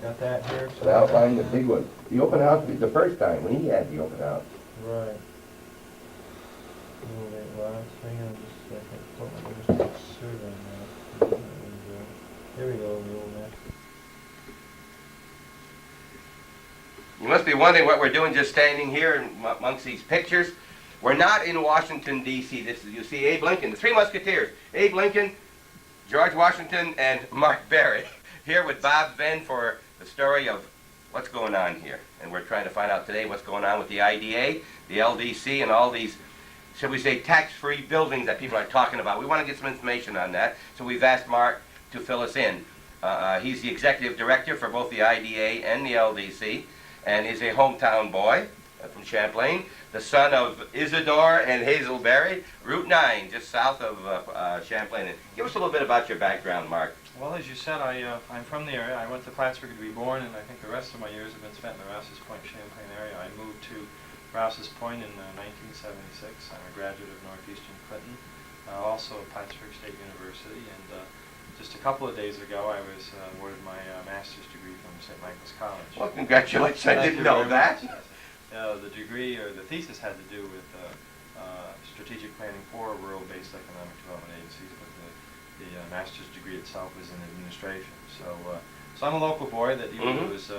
Got that here? An outline, the big one. The open house was the first time, when he had the open house. Right. Well, hang on just a second. Let me just survey that. Here we go, the old map. You must be wondering what we're doing just standing here amongst these pictures. We're not in Washington, D.C. This is, you see Abe Lincoln, the Three Musketeers. Abe Lincoln, George Washington, and Mark Barie. Here with Bob Venn for the story of what's going on here. And we're trying to find out today what's going on with the IDA, the LDC, and all these, shall we say, tax-free buildings that people are talking about. We want to get some information on that, so we've asked Mark to fill us in. He's the executive director for both the IDA and the LDC, and is a hometown boy from Champlain, the son of Isidore and Hazel Barie, Route 9, just south of Champlain. And give us a little bit about your background, Mark. Well, as you said, I'm from the area. I went to Plattsburgh to be born, and I think the rest of my years have been spent in the Rouse's Point, Champlain area. I moved to Rouse's Point in 1976. I'm a graduate of Northeastern Clinton, also at Plattsburgh State University, and just a couple of days ago I was awarded my master's degree from St. Michael's College. Well, congratulations. I didn't know that. The degree, or the thesis, had to do with strategic planning for rural-based economic development agencies, but the master's degree itself is in administration. So I'm a local boy that either was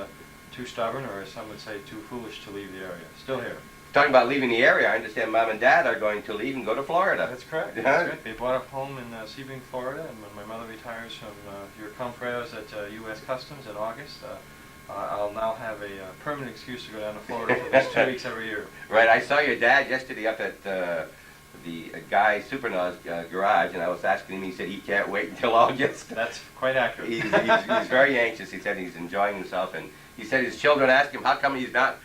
too stubborn, or as some would say, too foolish to leave the area. Still here. Talking about leaving the area, I understand Mom and Dad are going to leave and go to Florida. That's correct. That's right. They bought a home in Sebring, Florida, and when my mother retires from your confreres at U.S. Customs in August, I'll now have a permanent excuse to go down to Florida for at least 2 weeks every year. Right. I saw your dad yesterday up at the Guy Supernaw's garage, and I was asking him. He said he can't wait until August. That's quite accurate. He's very anxious. He said he's enjoying himself, and he said his children asked him how come he's not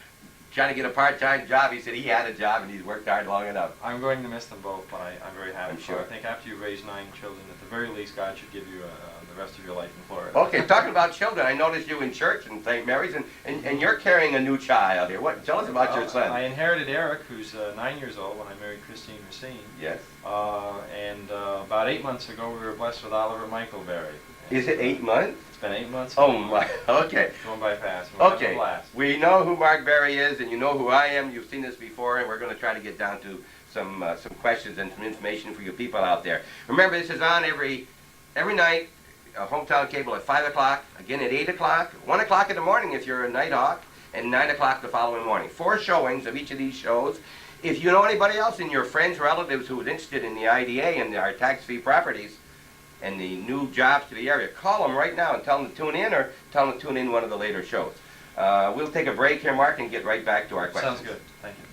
trying to get a part-time job. He said he had a job and he's worked hard long enough. I'm going to miss them both, but I'm very happy. I'm sure. I think after you raise 9 children, at the very least, God should give you the rest of your life in Florida. Okay, talking about children, I noticed you in church in St. Mary's, and you're carrying a new child here. What? Tell us about your son. I inherited Eric, who's 9 years old, when I married Christine Racine. Yes. And about 8 months ago, we were blessed with Oliver Michael Barie. Is it 8 months? It's been 8 months. Oh my, okay. Going by fast. Okay, we know who Mark Barie is, and you know who I am. You've seen this before, and we're going to try to get down to some questions and some information for you people out there. Remember, this is on every night, hometown cable at 5 o'clock, again at 8 o'clock, 1 o'clock in the morning if you're a night hawk, and 9 o'clock the following morning. 4 showings of each of these shows. If you know anybody else in your friends, relatives who is interested in the IDA and our tax-free properties, and the new jobs to the area, call them right now and tell them to tune in, or tell them to tune in one of the later shows. We'll take a break here, Mark, and get right back to our questions. Sounds good. Thank you.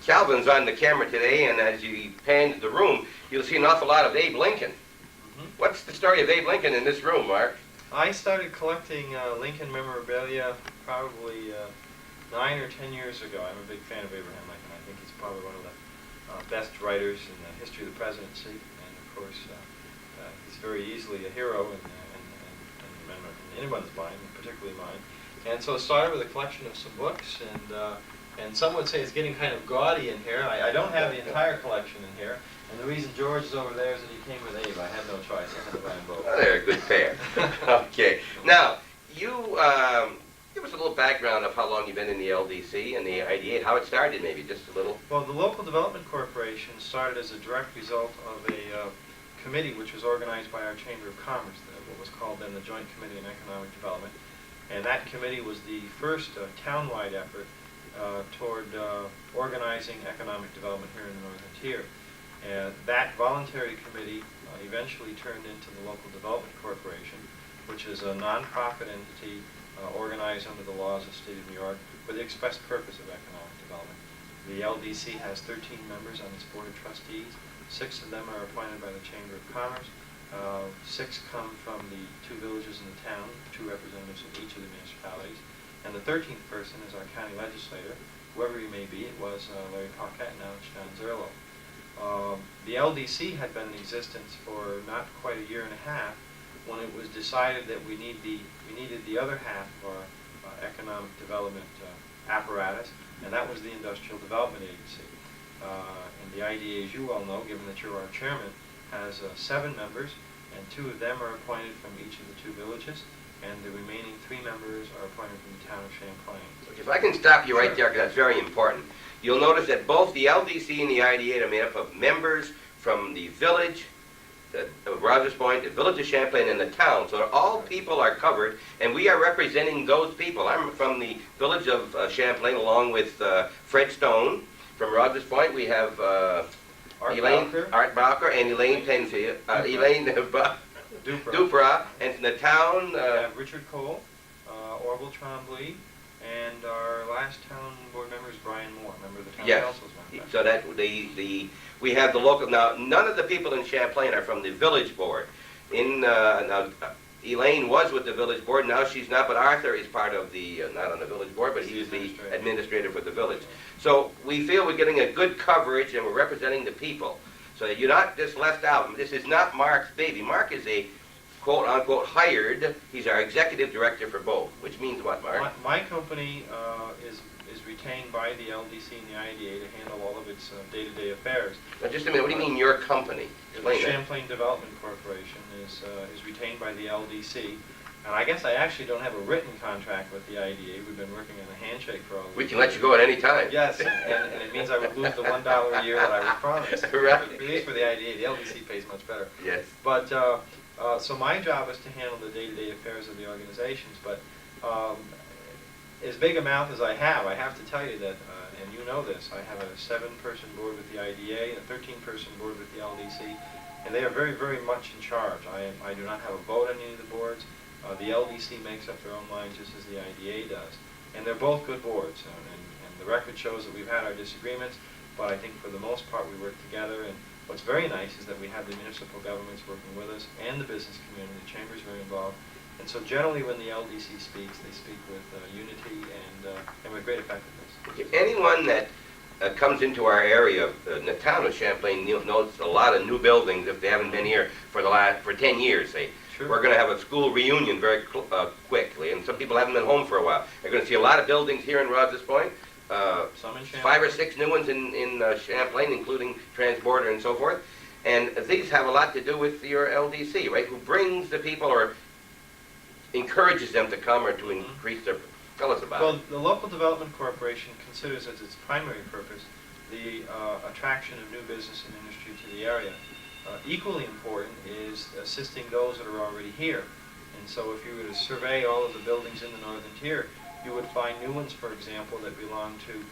Calvin's on the camera today, and as you pan the room, you'll see an awful lot of Abe Lincoln. What's the story of Abe Lincoln in this room, Mark? I started collecting Lincoln memorabilia probably 9 or 10 years ago. I'm a big fan of Abraham Lincoln. I think he's probably one of the best writers in the history of the presidency, and of course he's very easily a hero in anyone's mind, particularly mine. And so it started with a collection of some books, and some would say it's getting kind of gaudy in here. I don't have the entire collection in here, and the reason George is over there is that he came with Abe. I had no choice. I had to buy them both. Oh, they're a good pair. Okay. Now, you give us a little background of how long you've been in the LDC and the IDA, and how it started, maybe, just a little. Well, the Local Development Corporation started as a direct result of a committee which was organized by our Chamber of Commerce, what was called then the Joint Committee on Economic Development. And that committee was the first town-wide effort toward organizing economic development here in the Northern Tier. That voluntary committee eventually turned into the Local Development Corporation, which is a non-profit entity organized under the laws of the state of New York for the express purpose of economic development. The LDC has 13 members on its board of trustees. 6 of them are appointed by the Chamber of Commerce. 6 come from the 2 villages in the town, 2 representatives of each of the municipalities. And the 13th person is our county legislator, whoever he may be. It was Larry Paquette, now it's John Zerlo. The LDC had been in existence for not quite a year and a half when it was decided that we needed the other half of our economic development apparatus, and that was the Industrial Development Agency. And the IDA, as you well know, given that you're our chairman, has 7 members, and 2 of them are appointed from each of the 2 villages, and the remaining 3 members are appointed from the Town of Champlain. If I can stop you right there, because that's very important. You'll notice that both the LDC and the IDA are made up of members from the village of Rogers Point, the village of Champlain, and the town. So all people are covered, and we are representing those people. I'm from the village of Champlain, along with Fred Stone. From Rogers Point, we have Art Bowker and Elaine Penfield, Elaine Dupra, and from the town, we have Richard Cole, Orville Trombley, and our last town board member is Brian Moore, member of the town council. So that we have the local. Now, none of the people in Champlain are from the village board. Now, Elaine was with the village board. Now she's not, but Arthur is part of the not on the village board, but he's the administrator for the village. So we feel we're getting a good coverage, and we're representing the people. So you're not just left out. This is not Mark's baby. Mark is a quote-unquote hired. He's our executive director for both, which means what, Mark? My company is retained by the LDC and the IDA to handle all of its day-to-day affairs. Now, just a minute. What do you mean your company? The Champlain Development Corporation is retained by the LDC. And I guess I actually don't have a written contract with the IDA. We've been working on a handshake for all of We can let you go at any time. Yes, and it means I would lose the $1 a year that I was promised. Right. At least for the IDA, the LDC pays much better. Yes. But so my job is to handle the day-to-day affairs of the organizations. But as big a mouth as I have to tell you that, and you know this, I have a 7-person board with the IDA and a 13-person board with the LDC, and they are very, very much in charge. I do not have a vote on any of the boards. The LDC makes up their own minds just as the IDA does. And they're both good boards, and the record shows that we've had our disagreements, but I think for the most part we work together. And what's very nice is that we have the municipal governments working with us and the business community. The chamber's very involved. And so generally when the LDC speaks, they speak with unity and with great effectiveness. Okay. Anyone that comes into our area, in the town of Champlain, knows a lot of new buildings if they haven't been here for 10 years, say. Sure. We're going to have a school reunion very quickly, and some people haven't been home for a while. They're going to see a lot of buildings here in Rogers Point. Some in Champlain. 5 or 6 new ones in Champlain, including Transborder and so forth. And these have a lot to do with your LDC, right? Who brings the people or encourages them to come or to increase their... Tell us about it. Well, the Local Development Corporation considers as its primary purpose the attraction of new business and industry to the area. Equally important is assisting those that are already here. And so if you were to survey all of the buildings in the northern tier, you would find new ones, for example, that belong to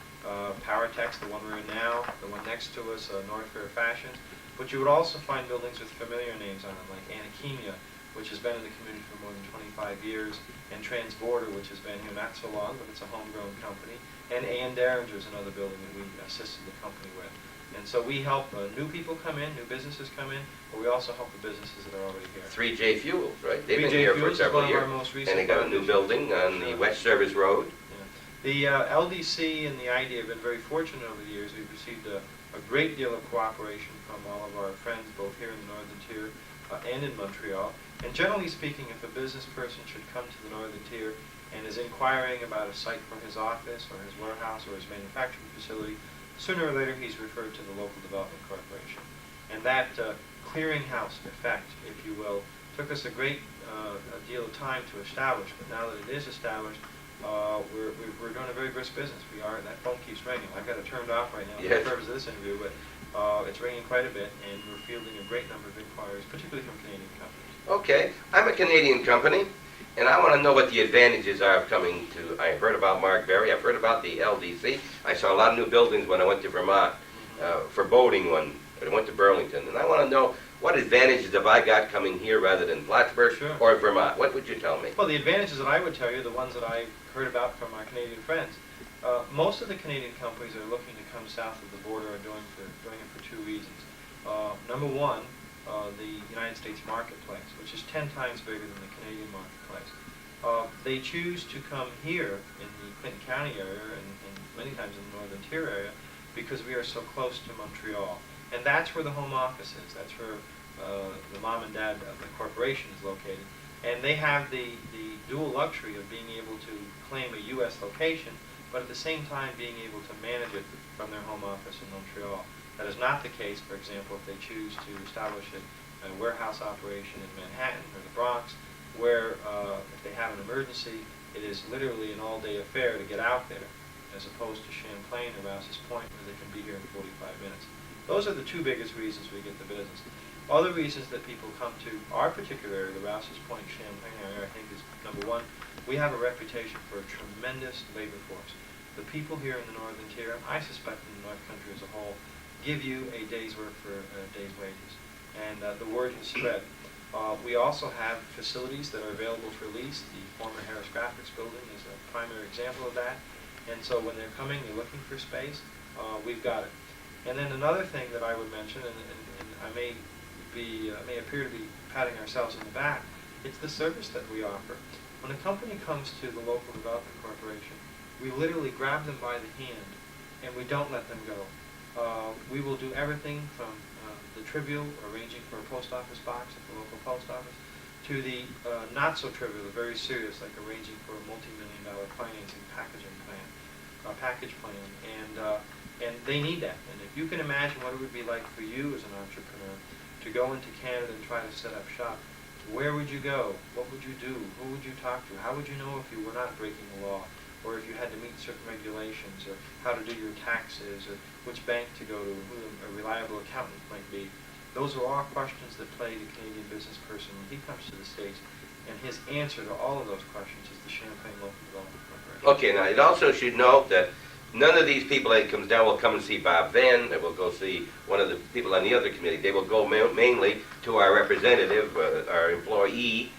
Powertex, the one we're in now, the one next to us, North Fair Fashions. But you would also find buildings with familiar names on them, like Anakemia, which has been in the community for more than 25 years, and Transborder, which has been here not so long, but it's a homegrown company, and Ann Derringer's another building that we assisted the company with. And so we help new people come in, new businesses come in, but we also help the businesses that are already here. 3J Fuels, right? They've been 3J here for Fuels is several one years. of our most recent And they got a new building on the West Service Road. Yeah. The LDC and the IDA have been very fortunate over the years. We've received a great deal of cooperation from all of our friends, both here in the northern tier and in Montreal. And generally speaking, if a business person should come to the northern tier and is inquiring about a site for his office or his warehouse or his manufacturing facility, sooner or later he's referred to the Local Development Corporation. And that clearinghouse effect, if you will, took us a great deal of time to establish, but now that it is established, we're doing a very brisk business. That phone keeps ringing. I've got it turned off right now for the purpose of this interview, but it's ringing quite a bit, and we're fielding a great number of inquiries, particularly from Canadian companies. Okay, I'm a Canadian company, and I want to know what the advantages are of coming to... I heard about Mark Barie, I've heard about the LDC. I saw a lot of new buildings when I went to Vermont for boating when I went to Burlington, and I want to know what advantages have I got coming here rather than Plattsburgh or Vermont? What would you tell me? Well, the advantages that I would tell you are the ones that I've heard about from our Canadian friends. Most of the Canadian companies that are looking to come south of the border are doing it for 2 reasons. Number one, the United States marketplace, which is 10 times bigger than the Canadian marketplace. They choose to come here in the Clinton County area and many times in the Northern Tier area because we are so close to Montreal. And that's where the home office is. That's where the mom and dad of the corporation is located. And they have the dual luxury of being able to claim a U.S. location, but at the same time being able to manage it from their home office in Montreal. That is not the case, for example, if they choose to establish a warehouse operation in Manhattan or the Bronx, where if they have an emergency, it is literally an all-day affair to get out there, as opposed to Champlain or Rouse's Point, where they can be here in 45 minutes. Those are the two biggest reasons we get the business. Other reasons that people come to our particular area, the Rouse's Point, Champlain area, I think is number one, we have a reputation for a tremendous labor force. The people here in the northern tier, I suspect in the North Country as a whole, give you a day's work for a day's wages. And the word has spread. We also have facilities that are available for lease. The former Harris Graphics building is a primary example of that. And so when they're coming, they're looking for space, we've got it. And then another thing that I would mention, and I may appear to be patting ourselves on the back, it's the service that we offer. When a company comes to the local development corporation, we literally grab them by the hand and we don't let them go. We will do everything from the trivial, arranging for a post office box at the local post office, to the not so trivial, the very serious, like arranging for a multi-million-dollar financing package plan. And they need that. And if you can imagine what it would be like for you as an entrepreneur to go into Canada and try to set up shop, where would you go? What would you do? Who would you talk to? How would you know if you were not breaking the law? Or if you had to meet certain regulations, or how to do your taxes, or which bank to go to, who a reliable accountant might be. Those are all questions that plague a Canadian business person when he comes to the States, and his answer to all of those questions is the Champlain Local Development Corporation. Okay, now it also should note that none of these people that comes down will come and see Bob Venn, they will go see one of the people on the other committee. They will go mainly to our representative, our employee,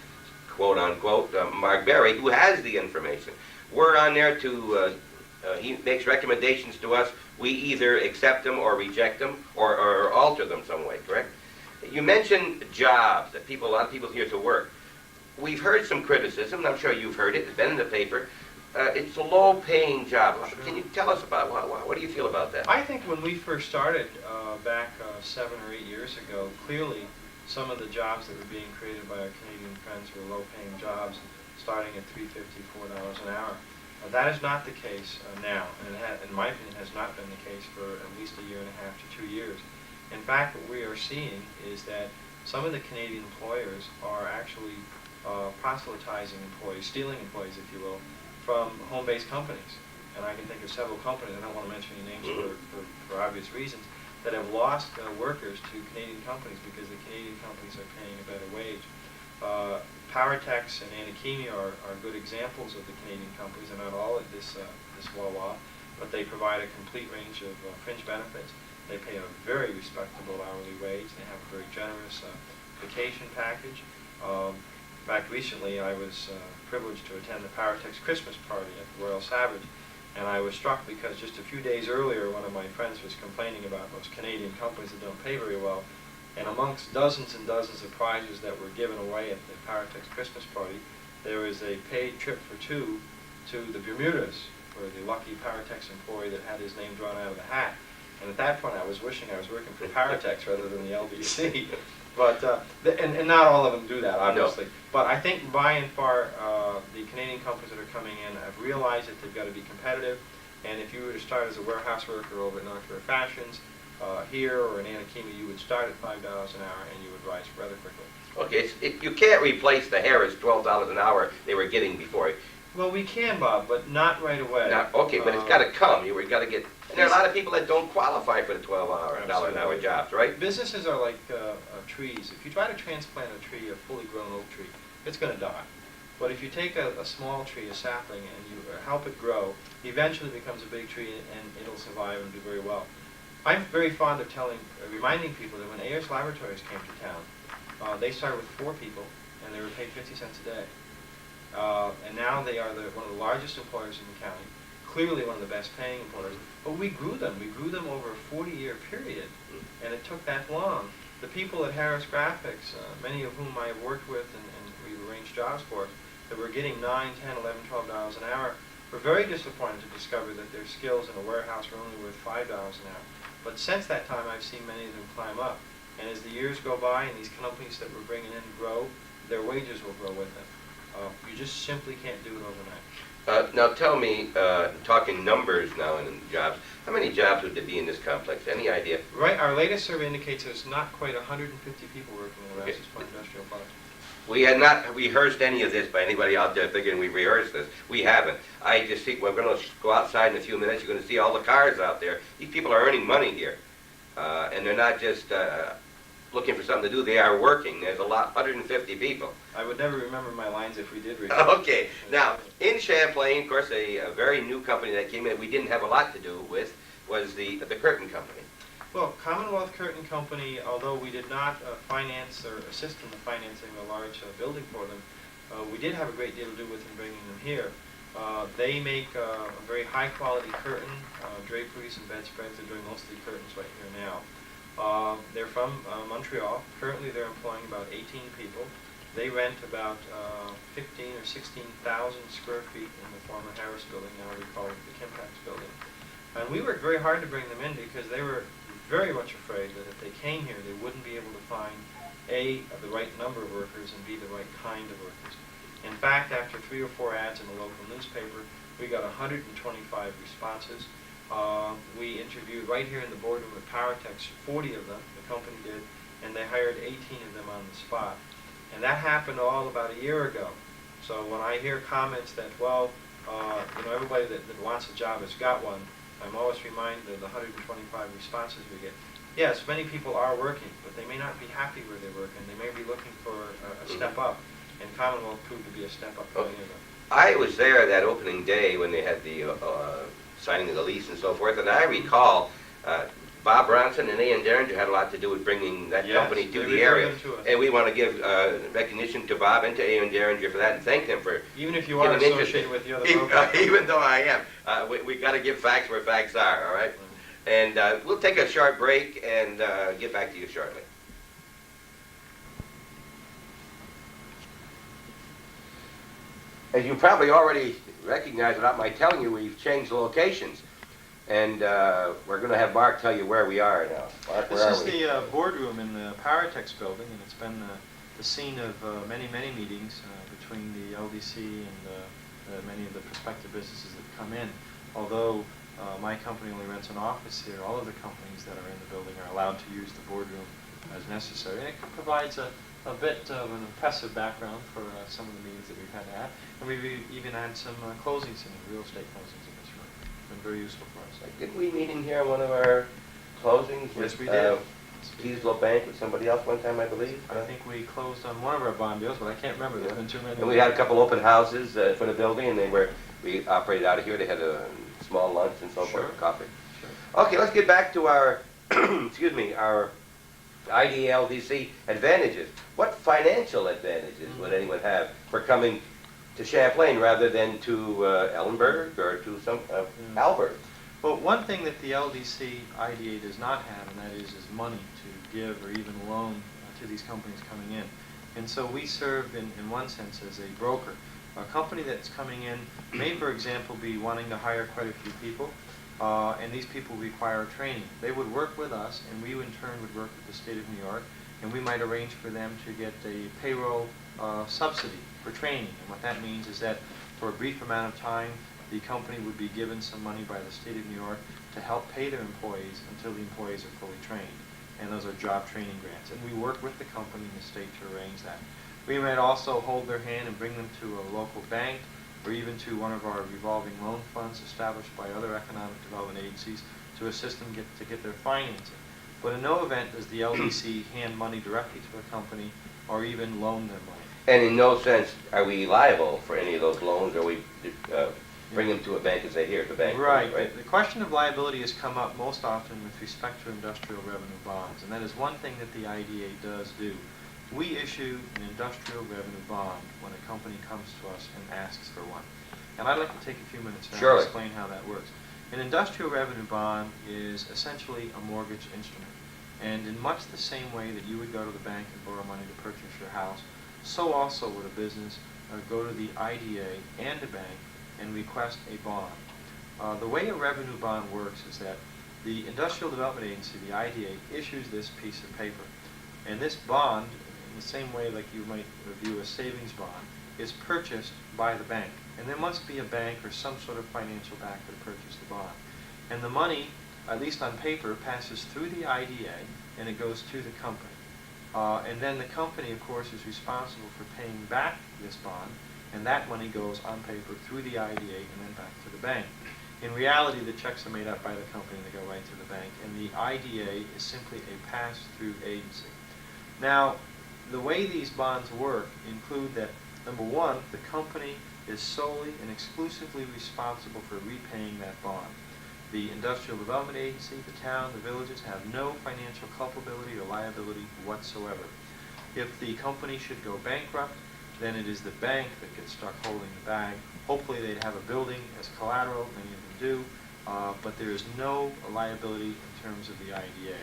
quote unquote, Mark Barie, who has the information. We're on there to, he makes recommendations to us. We either accept them or reject them or alter them some way, correct? You mentioned jobs, that a lot of people here to work. We've heard some criticism, and I'm sure you've heard it, it's been in the paper. It's a low-paying job. Sure. Can you tell us about, what do you feel about that? I think when we first started back 7 or 8 years ago, clearly some of the jobs that were being created by our Canadian friends were low-paying jobs, starting at $3.50, $4 an hour. That is not the case now, and in my opinion has not been the case for at least a year and a half to 2 years. In fact, what we are seeing is that some of the Canadian employers are actually proselytizing employees, stealing employees, if you will, from home-based companies. And I can think of several companies, I don't want to mention any names for obvious reasons, that have lost workers to Canadian companies because the Canadian companies are paying a better wage. Powertex and Anakemi are good examples of the Canadian companies. They're not all at this Wawa, but they provide a complete range of fringe benefits. They pay a very respectable hourly wage. They have a very generous vacation package. In fact, recently I was privileged to attend the Powertex Christmas party at the Royal Savage, and I was struck because just a few days earlier one of my friends was complaining about those Canadian companies that don't pay very well. And amongst dozens and dozens of prizes that were given away at the Powertex Christmas party, there was a paid trip for two to the Bermudas for the lucky Powertex employee that had his name drawn out of the hat. And at that point I was wishing I was working for Powertex rather than the LDC. But, and not all of them do that, obviously. No. But I think by and far the Canadian companies that are coming in have realized that they've got to be competitive. And if you were to start as a warehouse worker over at North River Fashions, here or in Anakemi, you would start at $5 an hour and you would rise rather quickly. Okay, you can't replace the Harris $12 an hour they were getting before. Well, we can, Bob, but not right away. Okay, but it's got to come. You've got to get. And there are a lot of people that don't qualify for the $12 an hour jobs, right? Businesses are like trees. If you try to transplant a tree, a fully grown oak tree, it's going to die. But if you take a small tree, a sapling, and you help it grow, it eventually becomes a big tree and it'll survive and do very well. I'm very fond of reminding people that when Ayers Laboratories came to town, they started with 4 people and they were paid 50 cents a day. And now they are one of the largest employers in the county, clearly one of the best paying employers. But we grew them. We grew them over a 40-year period, and it took that long. The people at Harris Graphics, many of whom I have worked with and we've arranged jobs for, that were getting $9, $10, $11, $12 an hour, were very disappointed to discover that their skills in a warehouse were only worth $5 an hour. But since that time, I've seen many of them climb up. And as the years go by and these companies that we're bringing in grow, their wages will grow with them. You just simply can't do it overnight. Now tell me, talking numbers now and in jobs, how many jobs would there be in this complex? Any idea? Right, our latest survey indicates there's not quite 150 people working in the Rouse's Point Industrial Park. We had not rehearsed any of this by anybody out there thinking we rehearsed this. We haven't. I just think we're going to go outside in a few minutes. You're going to see all the cars out there. These people are earning money here. And they're not just looking for something to do. They are working. There's a lot, 150 people. I would never remember my lines if we did read. Okay. Now, in Champlain, of course, a very new company that came in we didn't have a lot to do with was the Curtain Company. Well, Commonwealth Curtain Company, although we did not finance or assist in the financing of a large building for them, we did have a great deal to do with in bringing them here. They make a very high-quality curtain, draperies and bedspreads. They're doing mostly curtains right here now. They're from Montreal. Currently, they're employing about 18 people. They rent about 15 or 16,000 square feet in the former Harris building, now we call it the Kimpax building. And we worked very hard to bring them in because they were very much afraid that if they came here, they wouldn't be able to find A, the right number of workers, and B, the right kind of workers. In fact, after 3 or 4 ads in the local newspaper, we got 125 responses. We interviewed right here in the boardroom at Powertex 40 of them, the company did, and they hired 18 of them on the spot. And that happened all about a year ago. So when I hear comments that, well, everybody that wants a job has got one, I'm always reminded of the 125 responses we get. Yes, many people are working, but they may not be happy where they work, and they may be looking for a step up. And Commonwealth proved to be a step up for many of them. I was there that opening day when they had the signing of the lease and so forth, and I recall Bob Bronson and A.N. Derringer had a lot to do with bringing that company to the area. And we want to give recognition to Bob and to A.N. Derringer for that and thank them for even if you are associated with the other brokers. Even though I am. We got to give facts where facts are, all right? And we'll take a short break and get back to you shortly. As you probably already recognize without my telling you, we've changed locations. And we're going to have Mark tell you where we are now. Mark, where are we? This is the boardroom in the Powertex building, and it's been the scene of many, many meetings between the LDC and many of the prospective businesses that come in. Although my company only rents an office here, all of the companies that are in the building are allowed to use the boardroom as necessary. And it provides a bit of an impressive background for some of the meetings that we've had to have. And we've even had some closings in real estate closings in this room. It's been very useful for us. Didn't we meet in here on one of our closings? Yes, we did. Teasdale Bank with somebody else one time, I believe. I think we closed on one of our bond deals, but I can't remember. There's been too many. And we had a couple open houses for the building, and we operated out of here. They had a small lunch and so forth, coffee. Sure. Okay, let's get back to our, excuse me, our IDA LDC advantages. What financial advantages would anyone have for coming to Champlain rather than to Ellenburg or to some Albert? Well, one thing that the LDC IDA does not have, and that is money to give or even loan to these companies coming in. And so we serve, in one sense, as a broker. A company that's coming in may, for example, be wanting to hire quite a few people, and these people require training. They would work with us, and we in turn would work with the state of New York, and we might arrange for them to get a payroll subsidy for training. And what that means is that for a brief amount of time, the company would be given some money by the state of New York to help pay their employees until the employees are fully trained. And those are job training grants. And we work with the company and the state to arrange that. We might also hold their hand and bring them to a local bank or even to one of our revolving loan funds established by other economic development agencies to assist them to get their financing. But in no event does the LDC hand money directly to a company or even loan them money. And in no sense are we liable for any of those loans, or we bring them to a bank and say, here's the bank. Right. The question of liability has come up most often with respect to industrial revenue bonds, and that is one thing that the IDA does do. We issue an industrial revenue bond when a company comes to us and asks for one. And I'd like to take a few minutes now to explain how that works. An industrial revenue bond is essentially a mortgage instrument. And in much the same way that you would go to the bank and borrow money to purchase your house, so also would a business go to the IDA and a bank and request a bond. The way a revenue bond works is that the Industrial Development Agency, the IDA, issues this piece of paper. And this bond, in the same way like you might review a savings bond, is purchased by the bank. And there must be a bank or some sort of financial backer to purchase the bond. And the money, at least on paper, passes through the IDA and it goes to the company. And then the company, of course, is responsible for paying back this bond, and that money goes on paper through the IDA and then back to the bank. In reality, the checks are made out by the company and they go right to the bank, and the IDA is simply a pass-through agency. Now, the way these bonds work include that, number one, the company is solely and exclusively responsible for repaying that bond. The Industrial Development Agency, the town, the villages have no financial culpability or liability whatsoever. If the company should go bankrupt, then it is the bank that gets stuck holding the bag. Hopefully they'd have a building as collateral, many of them do, but there is no liability in terms of the IDA.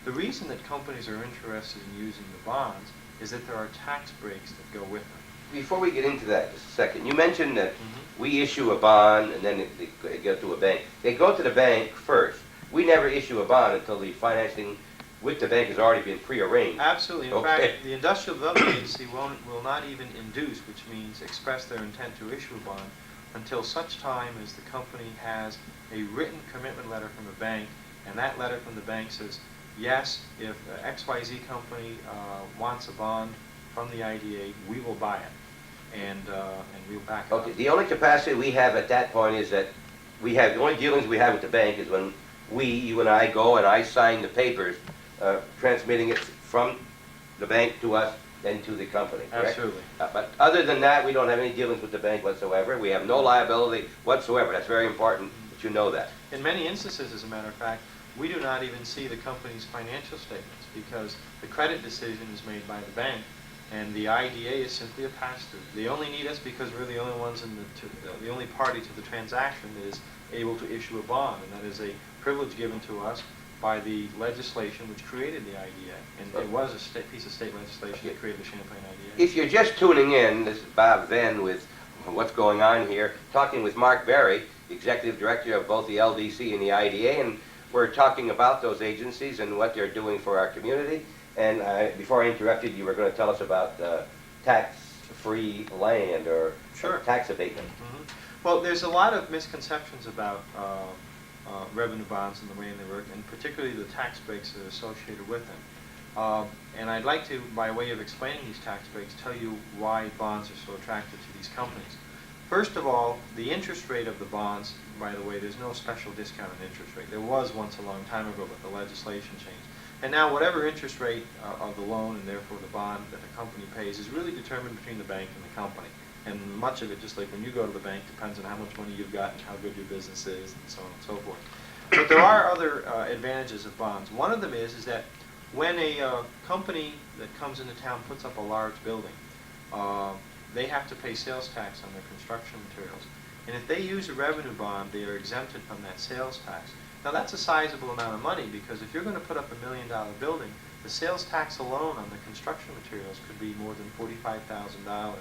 The reason that companies are interested in using the bonds is that there are tax breaks that go with them. Before we get into that, just a second, you mentioned that we issue a bond and then they go to a bank. They go to the bank first. We never issue a bond until the financing with the bank has already been prearranged. Absolutely. In Okay. fact, the Industrial Development Agency will not even induce, which means express their intent to issue a bond, until such time as the company has a written commitment letter from the bank, and that letter from the bank says, yes, if XYZ company wants a bond from the IDA, we will buy it. And we'll back it Okay, up. the only capacity we have at that point is that the only dealings we have with the bank is when you and I go and I sign the papers, transmitting it from the bank to us, then to the company, correct? Absolutely. But other than that, we don't have any dealings with the bank whatsoever. We have no liability whatsoever. That's very important that you know that. In many instances, as a matter of fact, we do not even see the company's financial statements because the credit decision is made by the bank, and the IDA is simply a pass-through. They only need us because we're the only ones the only party to the transaction that is able to issue a bond, and that is a privilege given to us by the legislation which created the IDA. And it was a piece of state legislation that created the Champlain IDA. If you're just tuning in, this is Bob Venn with What's Going On Here, talking with Mark Barie, the Executive Director of both the LDC and the IDA, and we're talking about those agencies and what they're doing for our community. And before I interrupted, you were going to tell us about tax-free land or Sure. tax abatement. Well, there's a lot of misconceptions about revenue bonds and the way they work, and particularly the tax breaks that are associated with them. And I'd like to, by way of explaining these tax breaks, tell you why bonds are so attractive to these companies. First of all, the interest rate of the bonds, by the way, there's no special discount on interest rate. There was once a long time ago, but the legislation changed. And now whatever interest rate of the loan and therefore the bond that the company pays is really determined between the bank and the company. And much of it, just like when you go to the bank, depends on how much money you've got and how good your business is and so on and so forth. But there are other advantages of bonds. One of them is that when a company that comes into town puts up a large building, they have to pay sales tax on their construction materials. And if they use a revenue bond, they are exempted from that sales tax. Now that's a sizable amount of money because if you're going to put up $1 million building, the sales tax alone on the construction materials could be more than $45,000.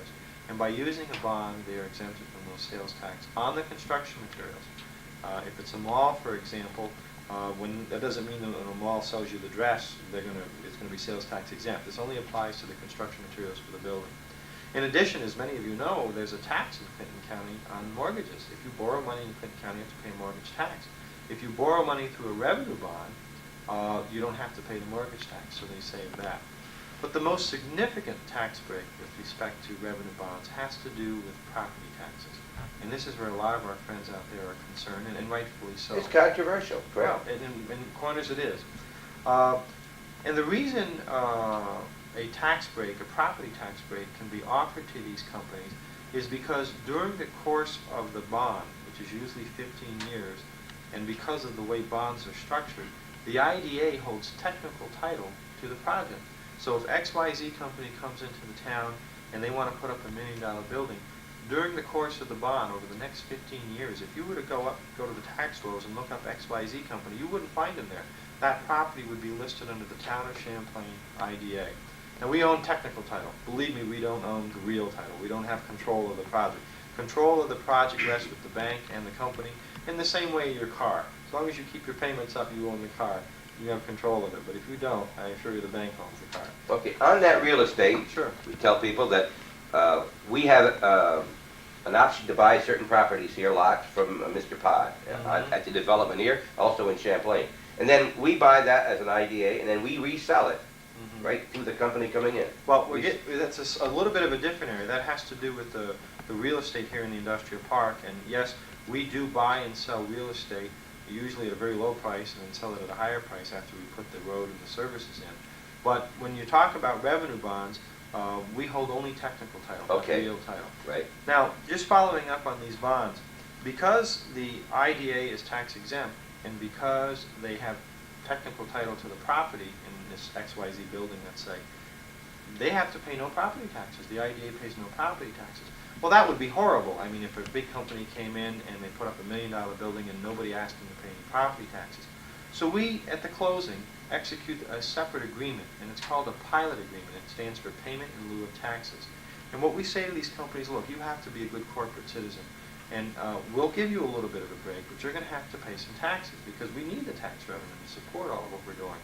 And by using a bond, they are exempted from those sales tax on the construction materials. If it's a mall, for example, that doesn't mean that when a mall sells you the dress, it's going to be sales tax exempt. This only applies to the construction materials for the building. In addition, as many of you know, there's a tax in Clinton County on mortgages. If you borrow money in Clinton County, you have to pay mortgage tax. If you borrow money through a revenue bond, you don't have to pay the mortgage tax, so they save that. But the most significant tax break with respect to revenue bonds has to do with property taxes. And this is where a lot of our friends out there are concerned, and rightfully so. It's controversial, correct? Well, in corners it is. And the reason a tax break, a property tax break, can be offered to these companies is because during the course of the bond, which is usually 15 years, and because of the way bonds are structured, the IDA holds technical title to the project. So if XYZ company comes into the town and they want to put up $1 million building, during the course of the bond over the next 15 years, if you were to go to the tax rolls and look up XYZ company, you wouldn't find them there. That property would be listed under the Town of Champlain IDA. Now we own technical title. Believe me, we don't own the real title. We don't have control of the project. Control of the project rests with the bank and the company in the same way your car. As long as you keep your payments up, you own the car. You have control of it. But if you don't, I assure you the bank owns the car. Okay, on that real estate, Sure. we tell people that We have an option to buy certain properties here, lots from Mr. Pod at the development here, also in Champlain. And then we buy that as an IDA, and then we resell it, right, to the company coming in. Well, that's a little bit of a different area. That has to do with the real estate here in the industrial park. And yes, we do buy and sell real estate, usually at a very low price, and then sell it at a higher price after we put the road and the services in. But when you talk about revenue bonds, we hold only technical title, not real title. Right. Now, just following up on these bonds, because the IDA is tax exempt, and because they have technical title to the property in this XYZ building, let's say, they have to pay no property taxes. The IDA pays no property taxes. Well, that would be horrible. I mean, if a big company came in and they put up $1 million building and nobody asked them to pay any property taxes. So we, at the closing, execute a separate agreement, and it's called a pilot agreement. It stands for payment in lieu of taxes. And what we say to these companies, look, you have to be a good corporate citizen, and we'll give you a little bit of a break, but you're going to have to pay some taxes because we need the tax revenue to support all of what we're doing.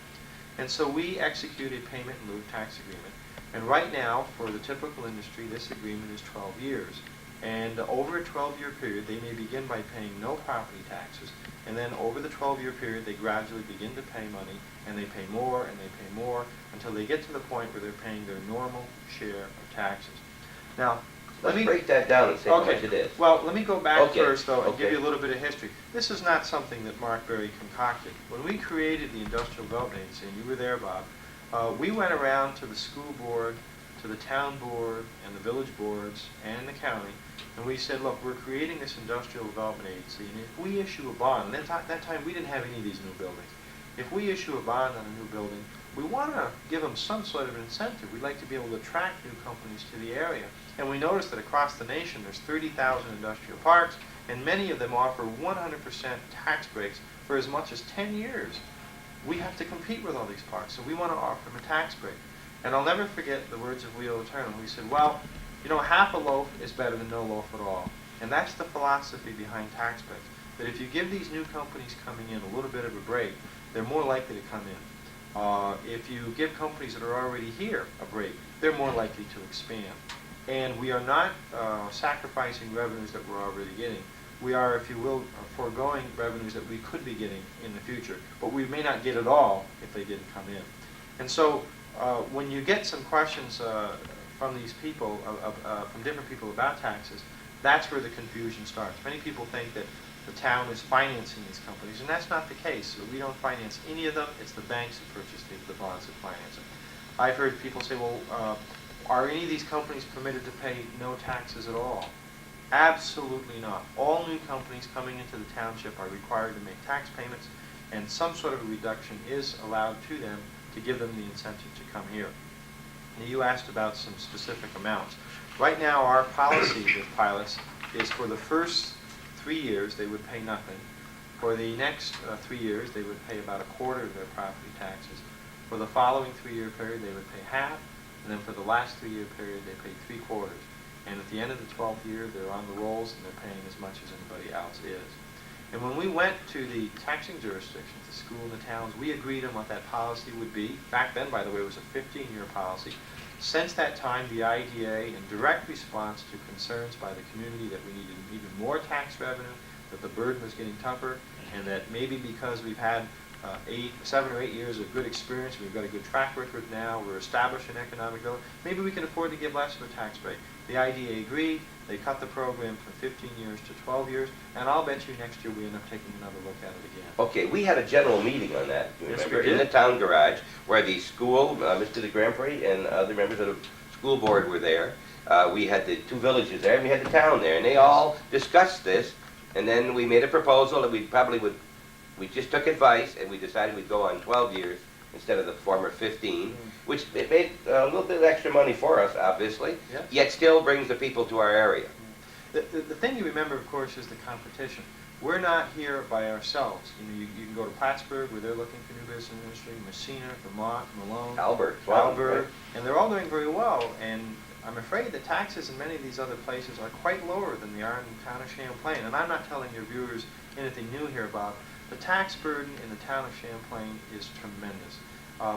And so we execute a payment in lieu of tax agreement. And right now, for the typical industry, this agreement is 12 years. And over a 12-year period, they may begin by paying no property taxes. And then over the 12-year period, they gradually begin to pay money, and they pay more, and they pay more, until they get to the point where they're paying their normal share of taxes. Now, Let's break that down and say how much it is. Well, let me go back first, though, and give you a little bit of history. This is not something that Mark Barie concocted. When we created the Industrial Development Agency, and you were there, Bob, we went around to the school board, to the town board, and the village boards, and the county, and we said, look, we're creating this Industrial Development Agency, and if we issue a bond, and at that time we didn't have any of these new buildings, if we issue a bond on a new building, we want to give them some sort of an incentive. We'd like to be able to attract new companies to the area. And we noticed that across the nation there's 30,000 industrial parks, and many of them offer 100% tax breaks for as much as 10 years. We have to compete with all these parks, so we want to offer them a tax break. And I'll never forget the words of Leo Eternal. We said, well, you know, half a loaf is better than no loaf at all. And that's the philosophy behind tax breaks. That if you give these new companies coming in a little bit of a break, they're more likely to come in. If you give companies that are already here a break, they're more likely to expand. And we are not sacrificing revenues that we're already getting. We are, if you will, foregoing revenues that we could be getting in the future, but we may not get it all if they didn't come in. And so when you get some questions from these people, from different people about taxes, that's where the confusion starts. Many people think that the town is financing these companies, and that's not the case. We don't finance any of them. It's the banks that purchase the bonds that finance them. I've heard people say, well, are any of these companies permitted to pay no taxes at all? Absolutely not. All new companies coming into the township are required to make tax payments, and some sort of a reduction is allowed to them to give them the incentive to come here. Now, you asked about some specific amounts. Right now, our policy with pilots is for the first 3 years, they would pay nothing. For the next 3 years, they would pay about a quarter of their property taxes. For the following 3-year period, they would pay half. And then for the last 3-year period, they pay 3/4. And at the end of the 12th year, they're on the rolls and they're paying as much as anybody else is. And when we went to the taxing jurisdictions, the school and the towns, we agreed on what that policy would be. Back then, by the way, it was a 15-year policy. Since that time, the IDA, in direct response to concerns by the community that we needed even more tax revenue, that the burden was getting tougher, and that maybe because we've had 7 or 8 years of good experience, we've got a good track record now, we're establishing economic development, maybe we can afford to give less of a tax break. The IDA agreed, they cut the program from 15 years to 12 years, and I'll bet you next year we end up taking another look at it again. Okay, we had a general meeting on that, Yes, remember, we did. in the town garage, where the school, Mr. de Grand Prix, and other members of the school board were there. We had the 2 villages there, and we had the town there, and they all discussed this, and then we made a proposal that we just took advice, and we decided we'd go on 12 years instead of the former 15, which it made a little bit of extra money for us, obviously, Yes. yet still brings the people to our area. The thing you remember, of course, is the competition. We're not here by ourselves. You know, you can go to Plattsburgh, where they're looking for new business industry, Messina, Vermont, Malone, Albert, right? right? And they're all doing very well. And I'm afraid the taxes in many of these other places are quite lower than they are in the town of Champlain. And I'm not telling your viewers anything new here, Bob. The tax burden in the town of Champlain is tremendous.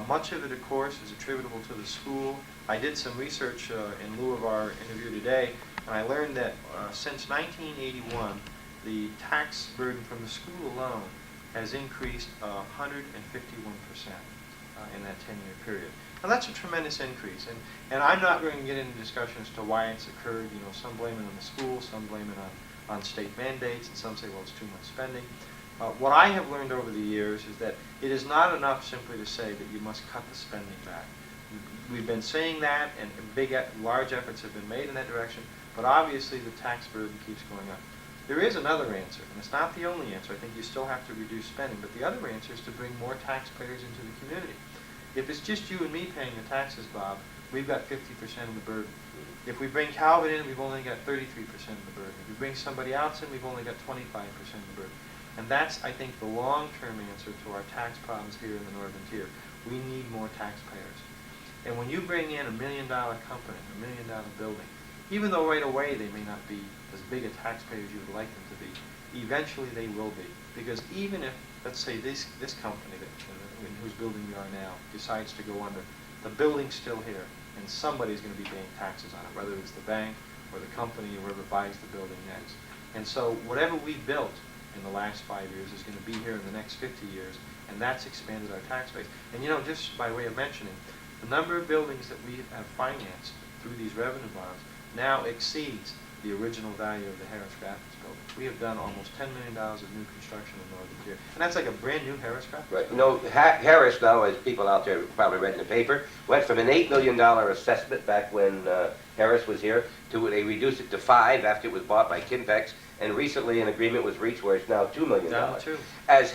Much of it, of course, is attributable to the school. I did some research in lieu of our interview today, and I learned that since 1981, the tax burden from the school alone has increased 151% in that 10-year period. Now that's a tremendous increase, and I'm not going to get into discussion as to why it's occurred. You know, some blame it on the school, some blame it on state mandates, and some say, well, it's too much spending. What I have learned over the years is that it is not enough simply to say that you must cut the spending back. We've been saying that, and large efforts have been made in that direction, but obviously the tax burden keeps going up. There is another answer, and it's not the only answer. I think you still have to reduce spending, but the other answer is to bring more taxpayers into the community. If it's just you and me paying the taxes, Bob, we've got 50% of the burden. If we bring Calvin in, we've only got 33% of the burden. If we bring somebody else in, we've only got 25% of the burden. And that's, I think, the long-term answer to our tax problems here in the Northern Tier. We need more taxpayers. And when you bring in $1 million company, $1 million building, even though right away they may not be as big a taxpayer as you would like them to be, eventually they will be. Because even if, let's say, this company in whose building we are now decides to go under, the building's still here, and somebody's going to be paying taxes on it, whether it's the bank or the company or whoever buys the building next. And so whatever we built in the last 5 years is going to be here in the next 50 years, and that's expanded our tax base. And you know, just by way of mentioning, the number of buildings that we have financed through these revenue bonds now exceeds the original value of the Harris Graphics building. We have done almost $10 million of new construction in Northern Tier. And that's like a brand new Harris Graphics Right. building. You know, Harris now, as people out there probably read in the paper, went from an $8 million assessment back when Harris was here to they reduced it to $5 million after it was bought by Kimpex, and recently an agreement was reached where it's now $2 million. Down to 2. As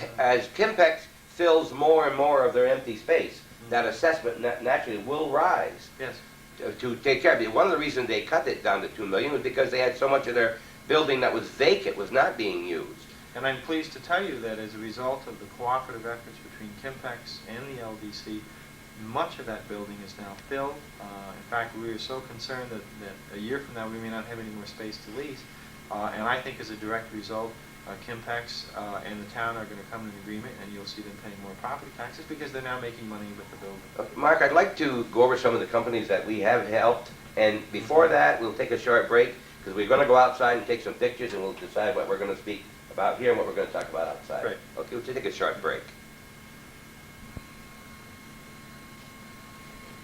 Kimpex fills more and more of their empty space, that assessment naturally will rise. Yes. To take care of it. One of the reasons they cut it down to $2 million was because they had so much of their building that was vacant, was not being used. And I'm pleased to tell you that as a result of the cooperative efforts between Kimpex and the LDC, much of that building is now filled. In fact, we are so concerned that a year from now we may not have any more space to lease. And I think as a direct result, Kimpex and the town are going to come to an agreement, and you'll see them paying more property taxes because they're now making money with the building. Mark, I'd like to go over some of the companies that we have helped, and before that, we'll take a short break because we're going to go outside and take some pictures, and we'll decide what we're going to speak about here and what we're going to talk about outside. Great. Okay, we'll take a short break.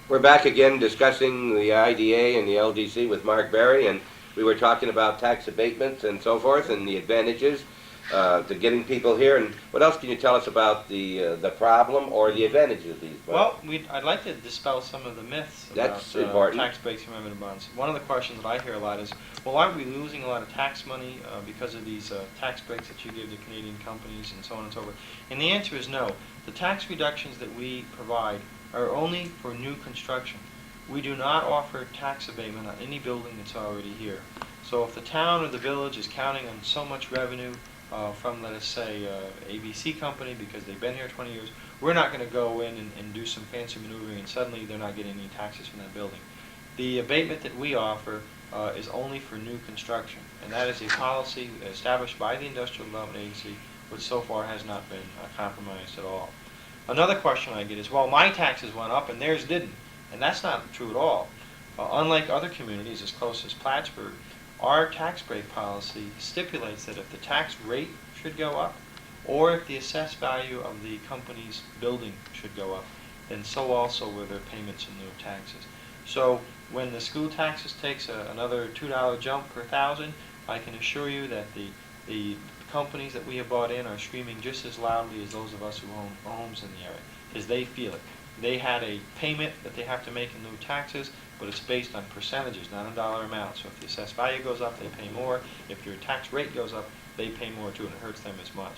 We're back again discussing the IDA and the LDC with Mark Barie, and we were talking about tax abatements and so forth and the advantages to getting people here. And what else can you tell us about the problem or the advantages of these? Well, I'd like to dispel some of the myths That's about important. tax breaks and revenue bonds. One of the questions that I hear a lot is, well, aren't we losing a lot of tax money because of these tax breaks that you give to Canadian companies and so on and so forth? And the answer is no. The tax reductions that we provide are only for new construction. We do not offer tax abatement on any building that's already here. So if the town or the village is counting on so much revenue from, let us say, ABC company because they've been here 20 years, we're not going to go in and do some fancy maneuvering and suddenly they're not getting any taxes from that building. The abatement that we offer is only for new construction, and that is a policy established by the Industrial Development Agency, which so far has not been compromised at all. Another question I get is, well, my taxes went up and theirs didn't. And that's not true at all. Unlike other communities as close as Plattsburgh, our tax break policy stipulates that if the tax rate should go up, or if the assessed value of the company's building should go up, then so also will their payments in lieu of taxes. So when the school taxes takes another $2 jump per thousand, I can assure you that the companies that we have bought in are screaming just as loudly as those of us who own homes in the area, because they feel it. They had a payment that they have to make in lieu of taxes, but it's based on percentages, not on dollar amount. So if the assessed value goes up, they pay more. If your tax rate goes up, they pay more too, and it hurts them as much.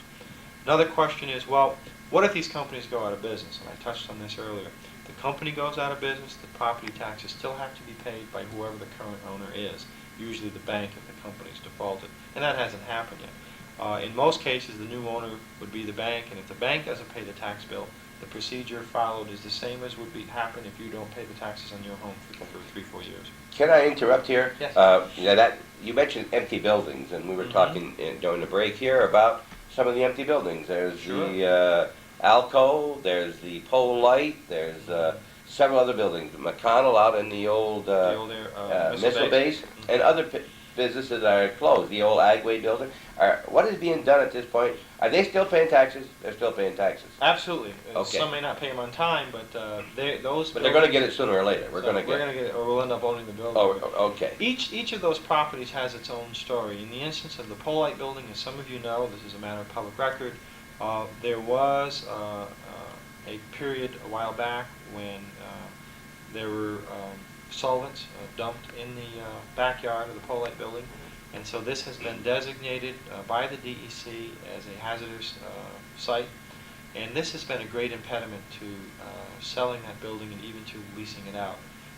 Another question is, well, what if these companies go out of business? And I touched on this earlier. The company goes out of business, the property taxes still have to be paid by whoever the current owner is, usually the bank if the company's defaulted. And that hasn't happened yet. In most cases, the new owner would be the bank, and if the bank doesn't pay the tax bill, the procedure followed is the same as would happen if you don't pay the taxes on your home for 3-4 years. Can I interrupt here? Yes. You mentioned empty buildings, and we were talking during the break here about some of the empty buildings. There's Sure. the Alco, there's the Pole Light, there's several other buildings. McConnell out in the old The old missile base, Mhm. and other businesses that are closed. The old Agway building. What is being done at this point? Are they still paying taxes? They're still paying taxes. Absolutely. Okay. Some may not pay them on time, but those. But they're going to get it sooner or later. We're going to get it, or we'll end up owning the building. Oh, okay. Each of those properties has its own story. In the instance of the Polite building, as some of you know, this is a matter of public record. There was a period a while back when there were solvents dumped in the backyard of the Polite building, and so this has been designated by the DEC as a hazardous site, and this has been a great impediment to selling that building and even to leasing it out.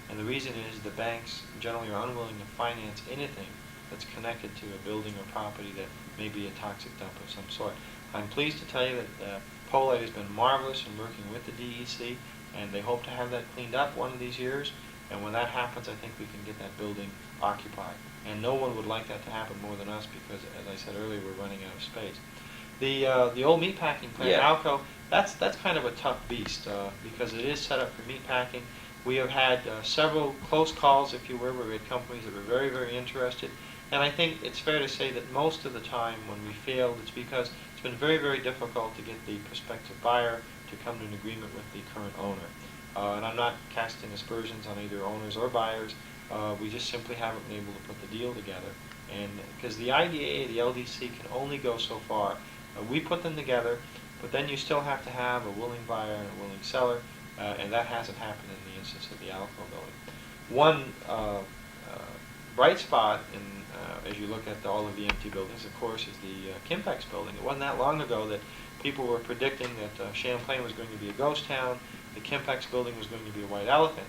And the reason is the banks generally are unwilling to finance anything that's connected to a building or property that may be a toxic dump of some sort. I'm pleased to tell you that Polite has been marvelous in working with the DEC, and they hope to have that cleaned up one of these years. And when that happens, I think we can get that building occupied. And no one would like that to happen more than us because, as I said earlier, we're running out of space. The old meatpacking plant, Yeah. Alco, that's kind of a tough beast because it is set up for meatpacking. We have had several close calls, if you will, where we had companies that were very, very interested. And I think it's fair to say that most of the time when we failed, it's because it's been very, very difficult to get the prospective buyer to come to an agreement with the current owner. And I'm not casting aspersions on either owners or buyers. We just simply haven't been able to put the deal together. And because the IDA, the LDC, can only go so far. We put them together, but then you still have to have a willing buyer and a willing seller, and that hasn't happened in the instance of the Alco building. One bright spot as you look at all of the empty buildings, of course, is the Kimpex building. It wasn't that long ago that people were predicting that Champlain was going to be a ghost town, the Kimpex building was going to be a white elephant.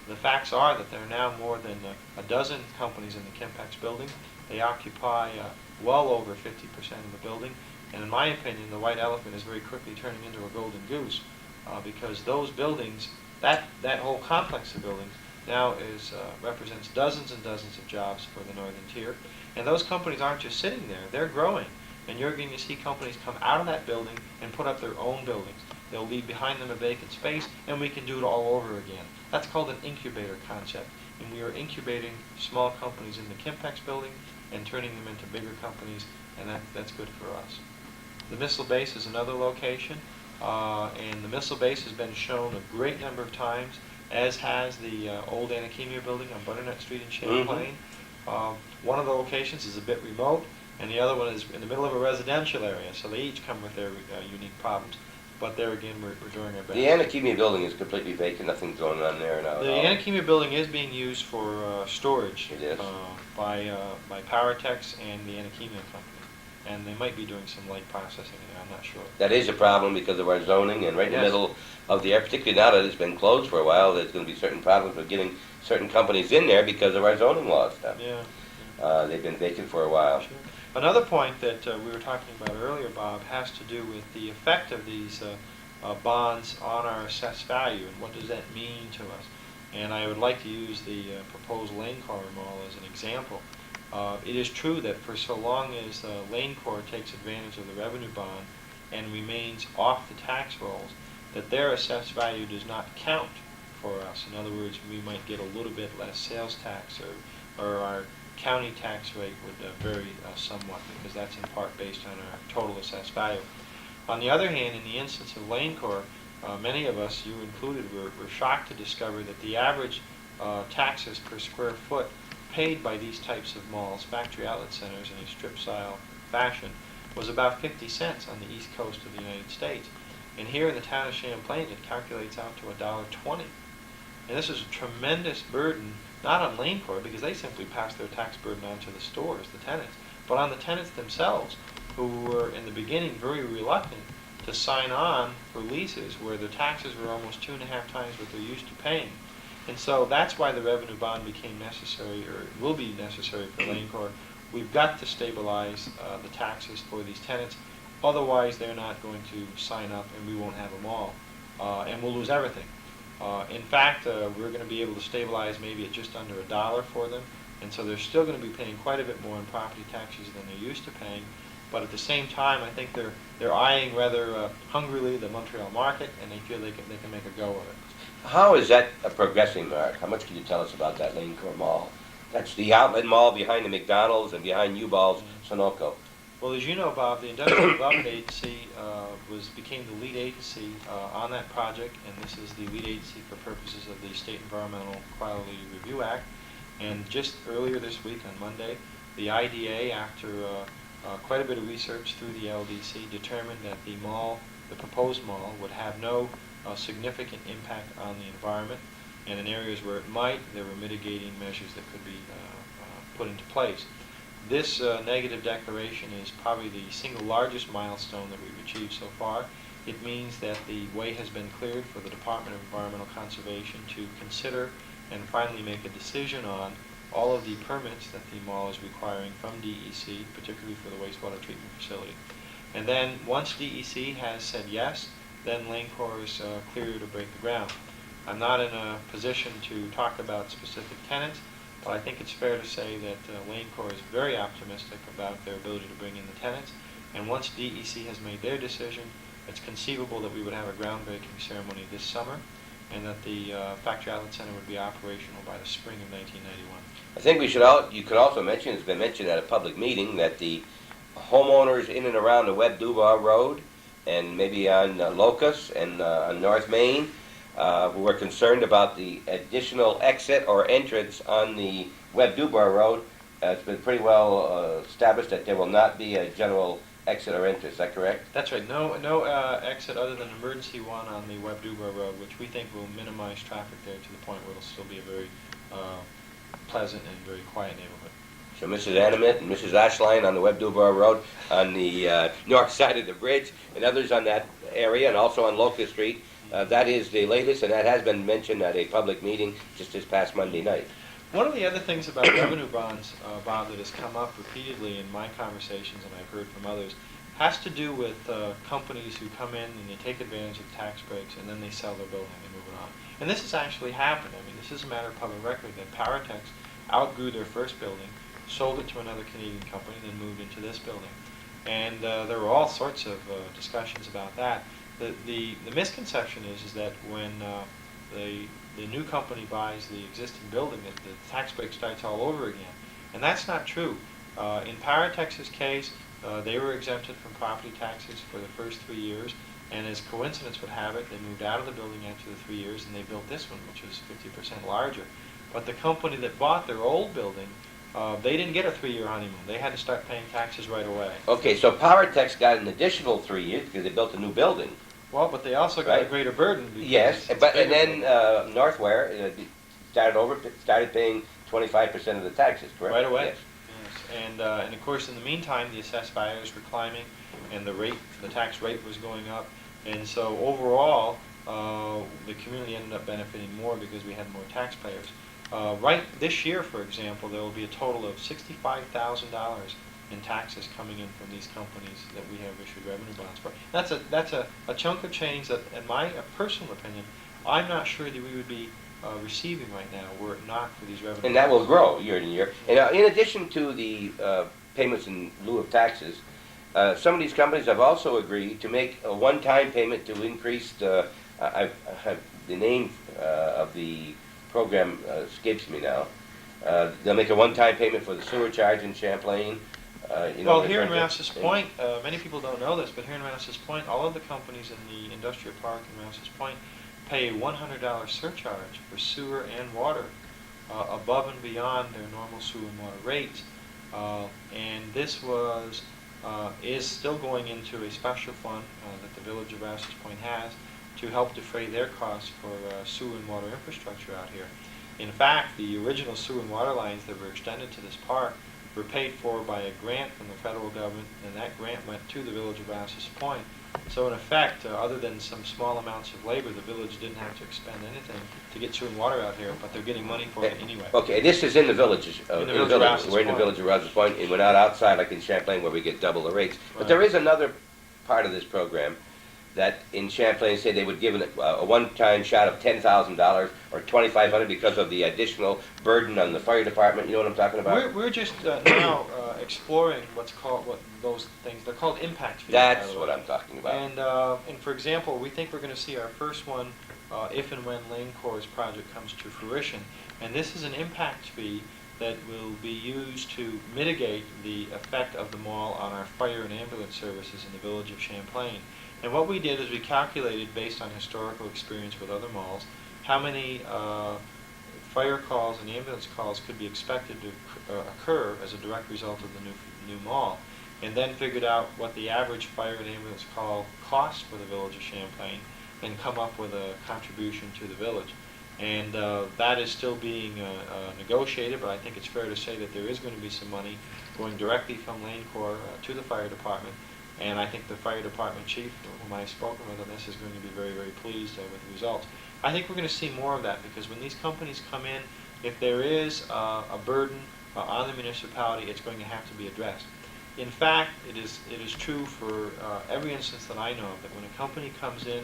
The facts are that there are now more than a dozen companies in the Kimpex building. They occupy well over 50% of the building, and in my opinion, the white elephant is very quickly turning into a golden goose because those buildings, that whole complex of buildings, now represents dozens and dozens of jobs for the Northern Tier. And those companies aren't just sitting there, they're growing. And you're going to see companies come out of that building and put up their own buildings. They'll leave behind them a vacant space, and we can do it all over again. That's called an incubator concept. And we are incubating small companies in the Kimpex building and turning them into bigger companies, and that's good for us. The missile base is another location, and the missile base has been shown a great number of times, as has the old Anakemia building on Butternut Street in Champlain. One of the locations is a bit remote, and the other one is in the middle of a residential area, so they each come with their unique problems. But there again, we're doing our best. The Anakemia building is completely vacant. Nothing's going on there now. The Anakemia building is being used for storage. It is. By Powertex and the Anakemia company. And they might be doing some light processing there, I'm not sure. That is a problem because of our zoning, and right in the Yes. middle of the air, particularly now that it's been closed for a while, there's going to be certain problems with getting certain companies in there because of our zoning laws stuff. Yeah. They've been vacant for a while. Sure. Another point that we were talking about earlier, Bob, has to do with the effect of these bonds on our assessed value, and what does that mean to us. And I would like to use the proposed Lane Corps Mall as an example. It is true that for so long as Lane Corps takes advantage of the revenue bond and remains off the tax rolls, that their assessed value does not count for us. In other words, we might get a little bit less sales tax, or our county tax rate would vary somewhat, because that's in part based on our total assessed value. On the other hand, in the instance of Lane Corps, many of us, you included, were shocked to discover that the average taxes per square foot paid by these types of malls, factory outlet centers in a strip-style fashion, was about 50 cents on the east coast of the United States. And here in the town of Champlain, it calculates out to $1.20. And this is a tremendous burden, not on Lane Corps, because they simply pass their tax burden on to the stores, the tenants, but on the tenants themselves, who were in the beginning very reluctant to sign on for leases where their taxes were almost 2.5 times what they're used to paying. And so that's why the revenue bond became necessary, or will be necessary for Lane Corps. We've got to stabilize the taxes for these tenants, otherwise they're not going to sign up and we won't have them all, and we'll lose everything. In fact, we're going to be able to stabilize maybe at just under $1 for them, and so they're still going to be paying quite a bit more in property taxes than they're used to paying, but at the same time, I think they're eyeing rather hungrily the Montreal market, and they feel they can make a go of it. How is that progressing, Mark? How much can you tell us about that Lane Core Mall? That's the outlet mall behind the McDonald's and behind U-Ball's Sunoco. Well, as you know, Bob, the Industrial Development Agency became the lead agency on that project, and this is the lead agency for purposes of the State Environmental Quality Review Act. And just earlier this week, on Monday, the IDA, after quite a bit of research through the LDC, determined that the proposed mall, would have no significant impact on the environment, and in areas where it might, there were mitigating measures that could be put into place. This negative declaration is probably the single largest milestone that we've achieved so far. It means that the way has been cleared for the Department of Environmental Conservation to consider and finally make a decision on all of the permits that the mall is requiring from DEC, particularly for the wastewater treatment facility. And then once DEC has said yes, then Lane Core is clear to break the ground. I'm not in a position to talk about specific tenants, but I think it's fair to say that Lane Core is very optimistic about their ability to bring in the tenants. And once DEC has made their decision, it's conceivable that we would have a groundbreaking ceremony this summer, and that the Factory Outlet Center would be operational by the spring of 1991. I think you could also mention, it's been mentioned at a public meeting, that the homeowners in and around the Webb Dubois Road, and maybe on Locust and on North Main, who were concerned about the additional exit or entrance on the Webb Dubois Road. It's been pretty well established that there will not be a general exit or entrance. Is that correct? That's right. No exit other than emergency one on the Webb Dubois Road, which we think will minimize traffic there to the point where it'll still be a very pleasant and very quiet neighborhood. So Mrs. Animate and Mrs. Ashline on the Webb Dubois Road on the north side of the bridge, and others on that area, and also on Locust Street. That is the latest, and that has been mentioned at a public meeting just this past Monday night. One of the other things about revenue bonds, Bob, that has come up repeatedly in my conversations, and I've heard from others, has to do with companies who come in and they take advantage of tax breaks, and then they sell their building and move it on. And this has actually happened. I mean, this is a matter of public record that Paratex outgrew their first building, sold it to another Canadian company, then moved into this building. And there were all sorts of discussions about that. The misconception is that when the new company buys the existing building, that the tax break starts all over again. And that's not true. In Paratex's case, they were exempted from property taxes for the first 3 years, and as coincidence would have it, they moved out of the building after the 3 years, and they built this one, which is 50% larger. But the company that bought their old building, they didn't get a 3-year honeymoon. They had to start paying taxes right away. Okay, so Paratex got an additional 3 years because they built a new building. Well, but they also got a greater burden. Yes, and then Northware started paying 25% of the taxes, correct? Right away. Yes. And of course, in the meantime, the assessed values were climbing, and the tax rate was going up, and so overall, the community ended up benefiting more because we had more taxpayers. Right this year, for example, there will be a total of $65,000 in taxes coming in from these companies that we have issued revenue bonds for. That's a chunk of change that, in my personal opinion, I'm not sure that we would be receiving right now were it not for these revenue bonds. And that will grow year to year. And in addition to the payments in lieu of taxes, some of these companies have also agreed to make a one-time payment to increase the name of the program escapes me now. They'll make a one-time payment for the sewer charge in Champlain. Well, here in Rouse's Point, many people don't know this, but here in Rouse's Point, all of the companies in the industrial park in Rouse's Point pay a $100 surcharge for sewer and water above and beyond their normal sewer and water rates. And this is still going into a special fund that the village of Rouse's Point has to help defray their costs for sewer and water infrastructure out here. In fact, the original sewer and water lines that were extended to this park were paid for by a grant from the federal government, and that grant went to the village of Rouse's Point. So in effect, other than some small amounts of labor, the village didn't have to expend anything to get sewer and water out here, but they're getting money for it anyway. Okay, this is in the villages. We're in the village of Rouse's Point, and we're not outside like in Champlain where we get double the rates. But there is another part of this program that in Champlain say they would give a one-time shot of $10,000 or $2,500 because of the additional burden on the fire department. You know what I'm talking about? We're just now exploring what those things, they're called impact fees. That's what I'm talking about. And for example, we think we're going to see our first one if and when Lane Corps' project comes to fruition. And this is an impact fee that will be used to mitigate the effect of the mall on our fire and ambulance services in the village of Champlain. And what we did is we calculated, based on historical experience with other malls, how many fire calls and ambulance calls could be expected to occur as a direct result of the new mall, and then figured out what the average fire and ambulance call cost for the village of Champlain, and come up with a contribution to the village. And that is still being negotiated, but I think it's fair to say that there is going to be some money going directly from Lane Corps to the fire department. And I think the fire department chief, whom I've spoken with on this, is going to be very, very pleased with the results. I think we're going to see more of that, because when these companies come in, if there is a burden on the municipality, it's going to have to be addressed. In fact, it is true for every instance that I know of, that when a company comes in,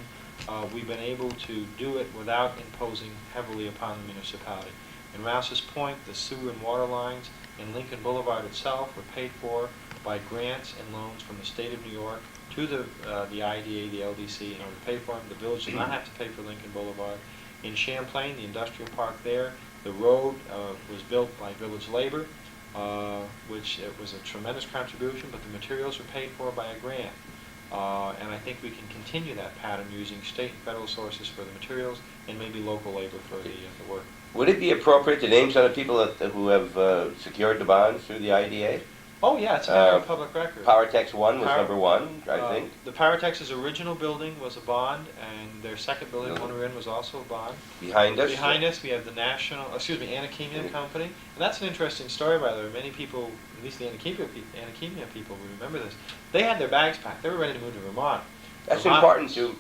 we've been able to do it without imposing heavily upon the municipality. In Rouse's Point, the sewer and water lines and Lincoln Boulevard itself were paid for by grants and loans from the state of New York to the IDA, the LDC, in order to pay for them. The village did not have to pay for Lincoln Boulevard. In Champlain, the industrial park there, the road was built by village labor, which it was a tremendous contribution, but the materials were paid for by a grant. And I think we can continue that pattern using state and federal sources for the materials and maybe local labor for the work. Would it be appropriate to name some of the people who have secured the bonds through the IDA? Oh yeah, it's a matter of public record. Powertex 1 was number 1, I think. The Powertex's original building was a bond, and their second building, one we're in, was also a bond. Behind us? Behind us, we have the Anakemia Company. And that's an interesting story, by the way. Many people, at least the Anakemia people, will remember this. They had their bags packed. They were ready to move to Vermont. That's important to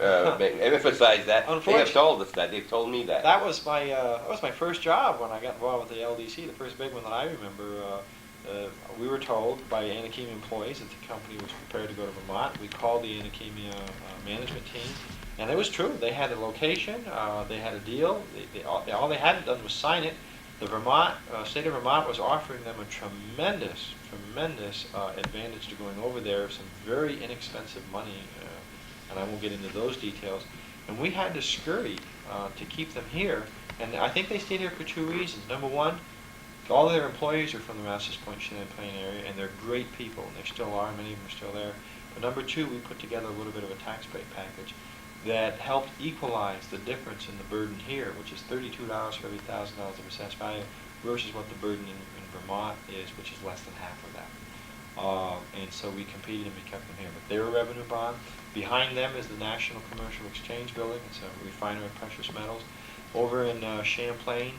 emphasize that. They have told us that. They've told me that. That was my first job when I got involved with the LDC, the first big one that I remember. We were told by Anakemia employees that the company was prepared to go to Vermont. We called the Anakemia management team, and it was true. They had a location, they had a deal. All they hadn't done was sign it. The state of Vermont was offering them a tremendous advantage to going over there, some very inexpensive money, and I won't get into those details. And we had to scurry to keep them here, and I think they stayed here for 2 reasons. Number one, all of their employees are from the Rouse's Point, Champlain area, and they're great people, and they still are. Many of them are still there. But number two, we put together a little bit of a tax break package that helped equalize the difference in the burden here, which is $32 for every $1,000 of assessed value, versus what the burden in Vermont is, which is less than half of that. And so we competed and we kept them here. But they're a revenue bond. Behind them is the National Commercial Exchange Building. It's a refiner of precious metals. Over in Champlain,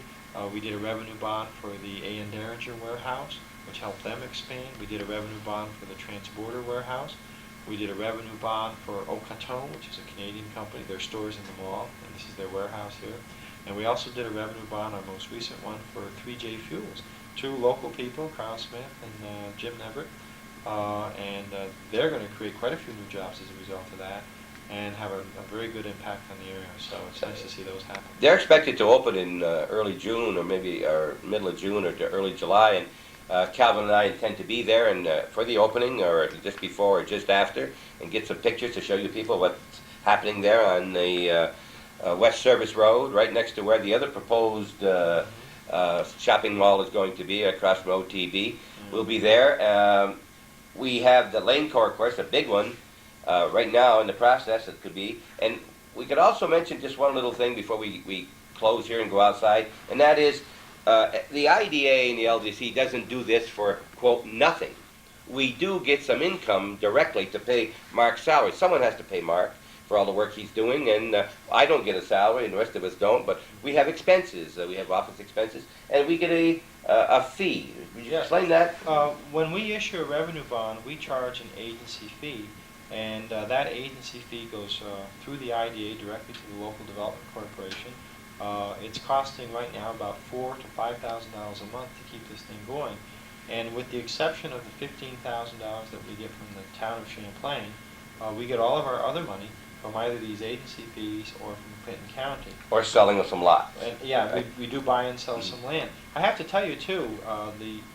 we did a revenue bond for the A. and Derringer warehouse, which helped them expand. We did a revenue bond for the Transborder warehouse. We did a revenue bond for Ocaton, which is a Canadian company. Their stores in the mall, and this is their warehouse here. And we also did a revenue bond, our most recent one, for 3J Fuels. Two local people, Carl Smith and Jim Neverett, and they're going to create quite a few new jobs as a result of that, and have a very good impact on the area. So it's nice to see those happen. They're expected to open in early June, or maybe middle of June, or to early July, and Calvin and I intend to be there and for the opening, or just before or just after, and get some pictures to show you people what's happening there on the West Service Road, right next to where the other proposed shopping mall is going to be, across from OTB. We'll be there. We have the Lane Corps, of course, a big one, right now in the process, it could be. And we could also mention just one little thing before we close here and go outside, and that is the IDA and the LDC doesn't do this for, quote, nothing. We do get some income directly to pay Mark's salary. Someone has to pay Mark for all the work he's doing, and I don't get a salary, and the rest of us don't, but we have expenses. We have office expenses, and we get a fee. Would you explain that? When we issue a revenue bond, we charge an agency fee, and that agency fee goes through the IDA directly to the local development corporation. It's costing right now about $4,000 to $5,000 a month to keep this thing going, and with the exception of the $15,000 that we get from the Town of Champlain, we get all of our other money from either these agency fees or from Clinton County. Or selling us some lots. And yeah, Right. we do buy and sell some land. I have to tell you too,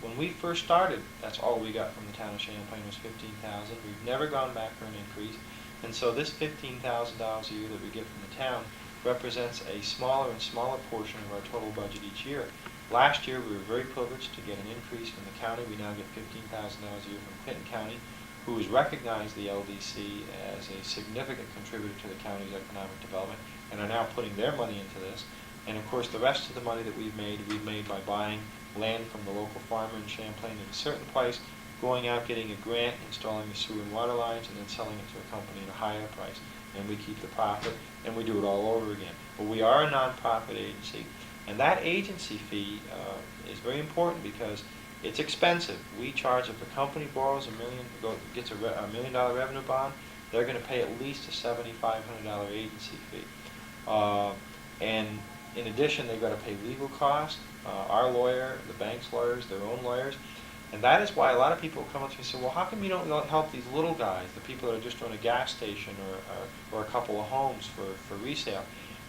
when we first started, that's all we got from the town of Champlain was $15,000. We've never gone back for an increase, and so this $15,000 a year that we get from the town represents a smaller and smaller portion of our total budget each year. Last year we were very privileged to get an increase from the county. We now get $15,000 a year from Clinton County, who has recognized the LDC as a significant contributor to the county's economic development and are now putting their money into this. And of course the rest of the money that we've made by buying land from the local farmer in Champlain at a certain price, going out getting a grant, installing the sewer and water lines, and then selling it to a company at a higher price. And we keep the profit, and we do it all over again. But we are a nonprofit agency, and that agency fee is very important because it's expensive. We charge, if a company borrows gets a $1 million revenue bond, they're going to pay at least a $7,500 agency fee. And in addition, they've got to pay legal costs, our lawyer, the bank's lawyers, their own lawyers. And that is why a lot of people come up to me and say, well, how come you don't help these little guys, the people that are just doing a gas station or a couple of homes for resale?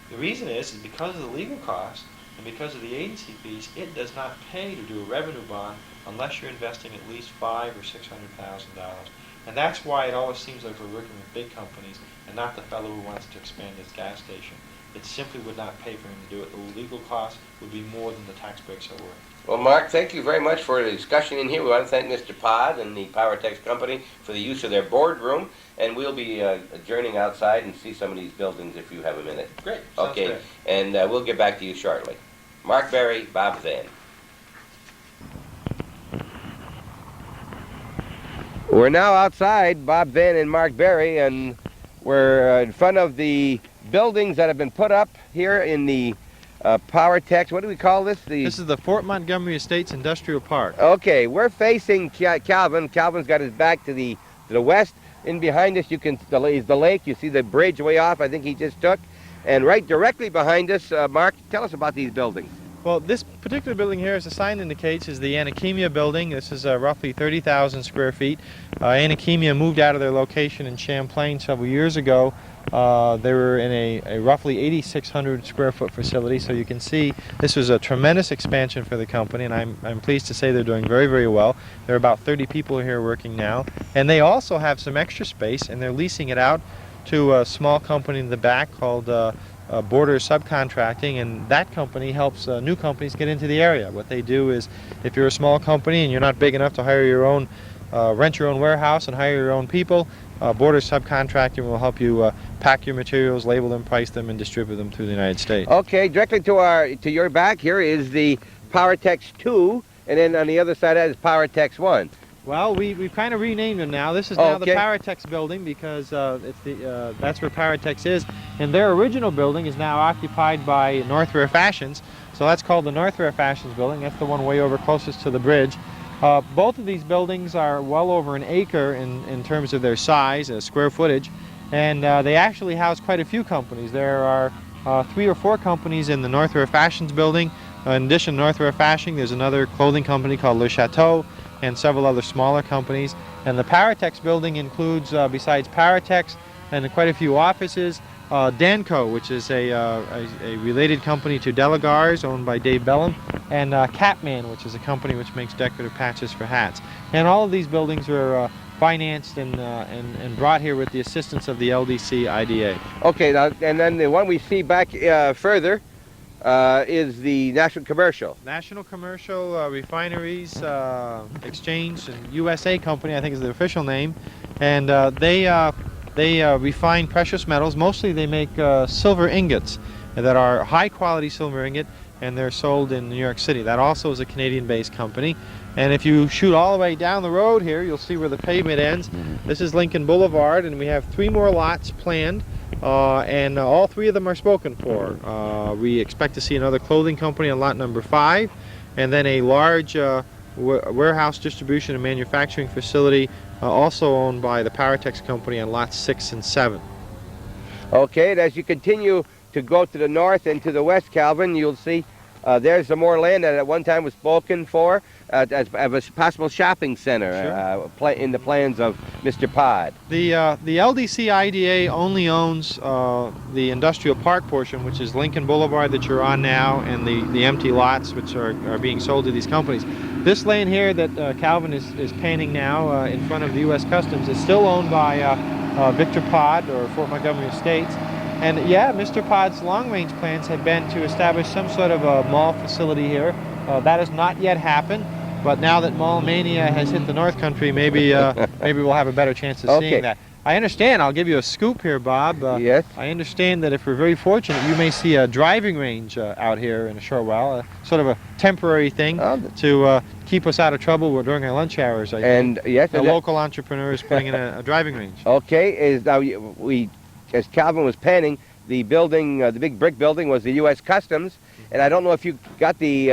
The reason is because of the legal costs and because of the agency fees, it does not pay to do a revenue bond unless you're investing at least $500,000 or $600,000. And that's why it always seems like we're working with big companies and not the fellow who wants to expand his gas station. It simply would not pay for him to do it. The legal costs would be more than the tax breaks are worth. Well, Mark, thank you very much for the discussion in here. We want to thank Mr. Pod and the PowerTex company for the use of their boardroom, and we'll be adjourning outside and see some of these buildings if you have a minute. Great. Sounds Okay, great. and we'll get back to you shortly. Mark Barie, Bob Zan. We're now outside, Bob Zan and Mark Barie, and we're in front of the buildings that have been put up here in the PowerTex. What do we call this? This is the Fort Montgomery Estates Industrial Park. Okay, we're facing Calvin. Calvin's got his back to the west. In behind us, is the lake. You see the bridge way off. I think he just took. And right directly behind us, Mark, tell us about these buildings. Well, this particular building here, as the sign indicates, is the Anakhemia building. This is roughly 30,000 square feet. Anakhemia moved out of their location in Champlain several years ago. They were in a roughly 8,600 square foot facility, so you can see this was a tremendous expansion for the company, and I'm pleased to say they're doing very, very well. There are about 30 people here working now, and they also have some extra space, and they're leasing it out to a small company in the back called Border Subcontracting, and that company helps new companies get into the area. What they do is, if you're a small company and you're not big enough to hire your own, rent your own warehouse and hire your own people, Border Subcontracting will help you pack your materials, label them, price them, and distribute them through the United States. Okay, directly to your back here is the PowerTex 2, and then on the other side of that is PowerTex 1. Well, we've kind of renamed them now. This is now the Okay. PowerTex building because that's where PowerTex is. And their original building is now occupied by Northwear Fashions. So that's called the Northwear Fashions building. That's the one way over closest to the bridge. Both of these buildings are well over an acre in terms of their size, square footage. And they actually house quite a few companies. There are 3 or 4 companies in the Northwear Fashions building. In addition to Northwear Fashion, there's another clothing company called Le Chateau, and several other smaller companies. And the PowerTex building includes, besides PowerTex and quite a few offices, Danco, which is a related company to Delegars, owned by Dave Bellum, and Capman, which is a company which makes decorative patches for hats. And all of these buildings are financed and brought here with the assistance of the LDC IDA. Okay, now, and then the one we see back further is the National Commercial. National Commercial Refineries Exchange and USA Company, I think is the official name, and they refine precious metals. Mostly they make silver ingots that are high quality silver ingot, and they're sold in New York City. That also is a Canadian-based company. And if you shoot all the way down the road here, you'll see where the pavement ends. This is Lincoln Boulevard, and we have 3 more lots planned. And all 3 of them are spoken for. We expect to see another clothing company on lot number 5, and then a large warehouse distribution and manufacturing facility also owned by the PowerTex company on lots 6 and 7. Okay, and as you continue to go to the north and to the west, Calvin, you'll see There's some more land that at one time was spoken for as a possible shopping center in the plans of Mr. Pod. The LDC IDA only owns the industrial park portion, which is Lincoln Boulevard that you're on now, and the empty lots which are being sold to these companies. This land here that Calvin is painting now in front of the U.S. Customs is still owned by Victor Pod, or Fort Montgomery Estates. And yeah, Mr. Pod's long-range plans had been to establish some sort of a mall facility here. That has not yet happened, but now that mall mania has hit the North Country, maybe maybe we'll have a better chance of seeing that. I understand, I'll give you a scoop here, Bob. Yes? I understand that if we're very fortunate, you may see a driving range out here in a short while, sort of a temporary thing to keep us out of trouble during our lunch hours, I think. And yes, a local entrepreneur is putting in a driving range. Okay, now as Calvin was painting, the building, the big brick building, was the U.S. Customs, and I don't know if you got the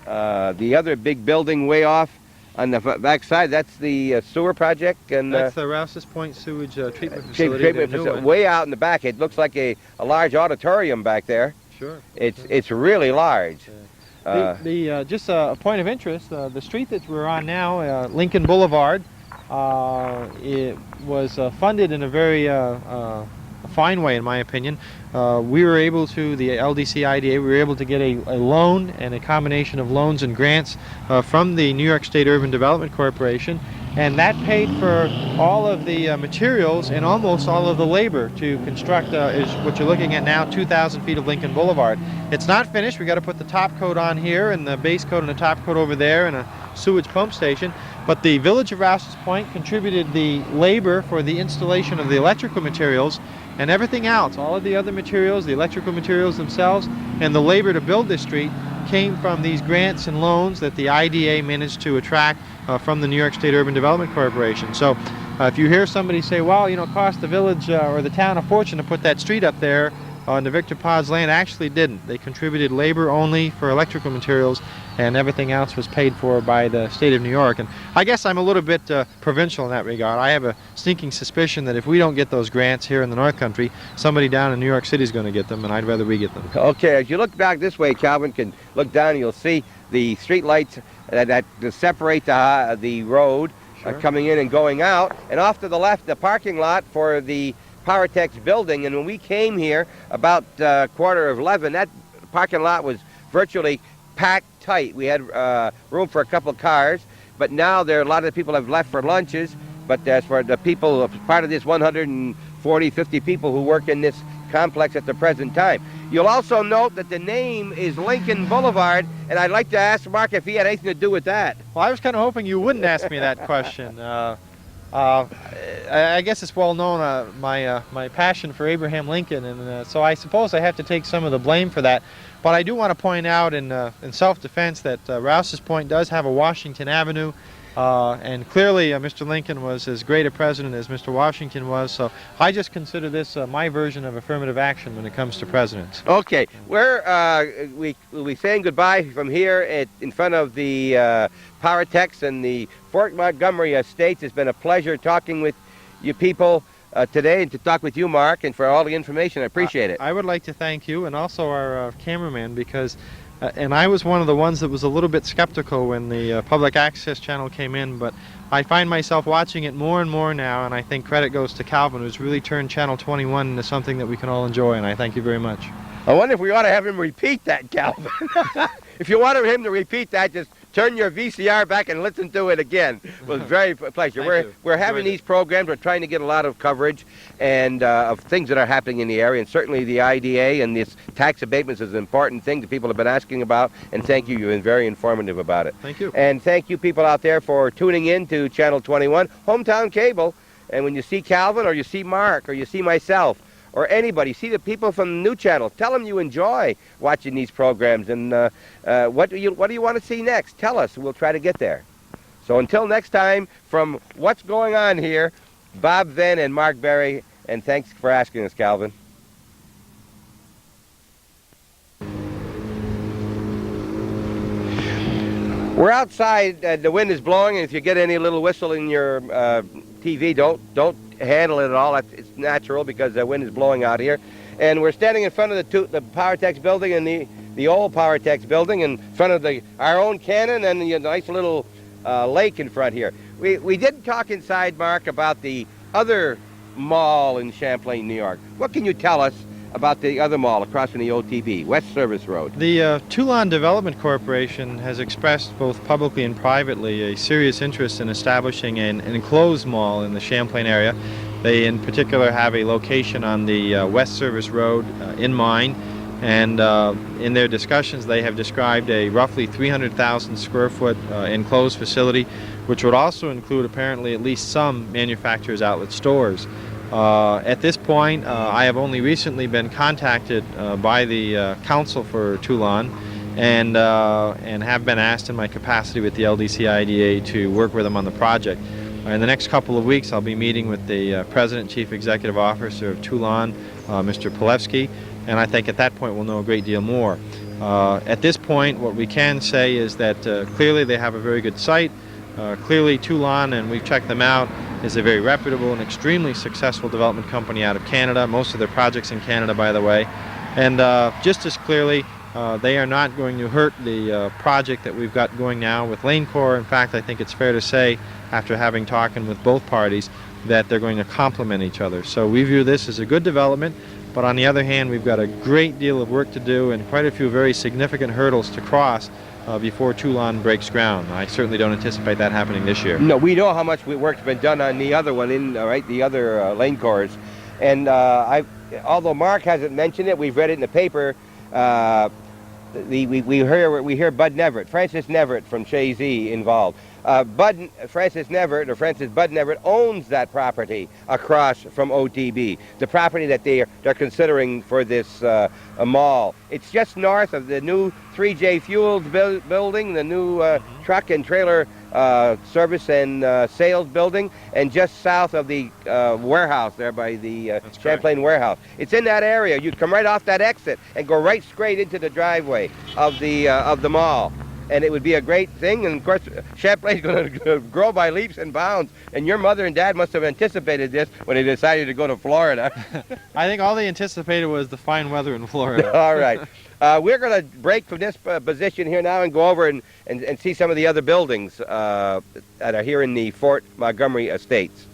other big building way off on the back side. That's the sewer project, and that's the Rouse's Point sewage treatment facility. Way out in the back. It looks like a large auditorium back there. Sure. It's really large. Just a point of interest, the street that we're on now, Lincoln Boulevard, it was funded in a very fine way, in my opinion. We were able to, the LDC IDA, we were able to get a loan and a combination of loans and grants from the New York State Urban Development Corporation, and that paid for all of the materials and almost all of the labor to construct is what you're looking at now, 2,000 feet of Lincoln Boulevard. It's not finished. We got to put the top coat on here and the base coat and the top coat over there and a sewage pump station. But the Village of Rouse's Point contributed the labor for the installation of the electrical materials, and everything else, all of the other materials, the electrical materials themselves, and the labor to build this street came from these grants and loans that the IDA managed to attract from the New York State Urban Development Corporation. So if you hear somebody say, well, you know, it cost the village or the town a fortune to put that street up there on the Victor Pod's land, actually didn't. They contributed labor only for electrical materials, and everything else was paid for by the state of New York. And I guess I'm a little bit provincial in that regard. I have a sneaking suspicion that if we don't get those grants here in the North Country, somebody down in New York City is going to get them, and I'd rather we get them. Okay, as you look back this way, Calvin can look down and you'll see the street lights that separate the road coming in and going out, and off to the left, the parking lot for the Powertex building. And when we came here about 11:15, that parking lot was virtually packed tight. We had room for a couple of cars, but now a lot of the people have left for lunches. But as for the people, part of this 50 people who work in this complex at the present time. You'll also note that the name is Lincoln Boulevard, and I'd like to ask Mark if he had anything to do with that. Well, I was kind of hoping you wouldn't ask me that question. I guess it's well known, my passion for Abraham Lincoln, and so I suppose I have to take some of the blame for that. But I do want to point out in self-defense that Rouse's Point does have a Washington Avenue, and clearly Mr. Lincoln was as great a president as Mr. Washington was, so I just consider this my version of affirmative action when it comes to presidents. Okay, we'll be saying goodbye from here in front of the Powertex and the Fort Montgomery Estates. It's been a pleasure talking with you people today, and to talk with you, Mark, and for all the information. I appreciate it. I would like to thank you and also our cameraman, because and I was one of the ones that was a little bit skeptical when the public access channel came in, but I find myself watching it more and more now, and I think credit goes to Calvin, who's really turned Channel 21 into something that we can all enjoy, and I thank you very much. I wonder if we ought to have him repeat that, Calvin. If you wanted him to repeat that, just turn your VCR back and listen to it again. It was very pleasure. We're having these programs. We're trying to get a lot of coverage and of things that are happening in the area, and certainly the IDA and this tax abatements is an important thing that people have been asking about, and thank you. You've been very informative about it. Thank you. And thank you people out there for tuning in to Channel 21, Hometown Cable. And when you see Calvin or you see Mark or you see myself, or anybody, see the people from the new channel, tell them you enjoy watching these programs, and what do you want to see next? Tell us. We'll try to get there. So until next time, from What's Going On Here, Bob Venn and Mark Barie, and thanks for asking us, Calvin. We're outside, the wind is blowing, and if you get any little whistle in your TV, don't handle it at all. It's natural because the wind is blowing out here. And we're standing in front of the Powertex building, and the the old Powertex building in front of our own cannon and the nice little lake in front here. We did talk inside, Mark, about the other mall in Champlain, New York. What can you tell us about the other mall across from the OTB, West Service Road? The Toulon Development Corporation has expressed both publicly and privately a serious interest in establishing an enclosed mall in the Champlain area. They in particular have a location on the West Service Road in mind, and in their discussions they have described a roughly 300,000 square foot enclosed facility, which would also include apparently at least some manufacturers' outlet stores. At this point, I have only recently been contacted by the council for Toulon and have been asked in my capacity with the LDC IDA to work with them on the project. In the next couple of weeks, I'll be meeting with the President and Chief Executive Officer of Toulon, Mr. Pilevsky, and I think at that point we'll know a great deal more. At this point, what we can say is that clearly they have a very good site. Clearly Toulon, and we've checked them out, is a very reputable and extremely successful development company out of Canada. Most of their projects in Canada, by the way. And just as clearly, they are not going to hurt the project that we've got going now with Lane Corps. In fact, I think it's fair to say, after having talked with both parties, that they're going to complement each other. So we view this as a good development, but on the other hand, we've got a great deal of work to do and quite a few very significant hurdles to cross before Toulon breaks ground. I certainly don't anticipate that happening this year. No, we know how much work's been done on the other one, the other lane cores. And although Mark hasn't mentioned it, we've read it in the paper. We hear Bud Neverett, Francis Neverett from Chazy involved. Francis Bud Neverett owns that property across from OTB, the property that they're considering for this mall. It's just north of the new 3J Fuels building, the new truck and trailer service and sales building, and just south of the warehouse there by the Champlain warehouse. It's in that area. You'd come right off that exit and go right straight into the driveway of the mall. And it would be a great thing, and of course Champlain's going to grow by leaps and bounds, and your mother and dad must have anticipated this when they decided to go to Florida. I think all they anticipated was the fine weather in Florida. All right. We're going to break from this position here now and go over and see some of the other buildings that are here in the Fort Montgomery Estates.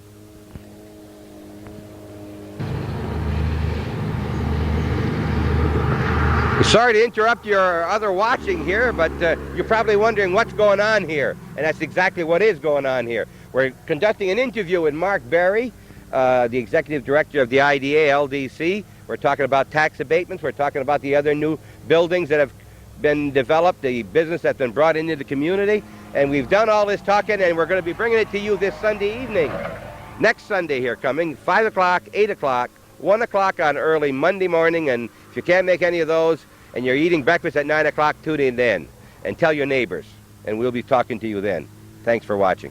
Sorry to interrupt your other watching here, but you're probably wondering what's going on here, and that's exactly what is going on here. We're conducting an interview with Mark Barie, the Executive Director of the IDA LDC. We're talking about tax abatements. We're talking about the other new buildings that have been developed, the business that's been brought into the community, and we've done all this talking, and we're going to be bringing it to you this Sunday evening. Next Sunday here coming, 5 o'clock, 8 o'clock, 1 o'clock on early Monday morning, and if you can't make any of those, and you're eating breakfast at 9 o'clock, tune in then. And tell your neighbors. And we'll be talking to you then. Thanks for watching.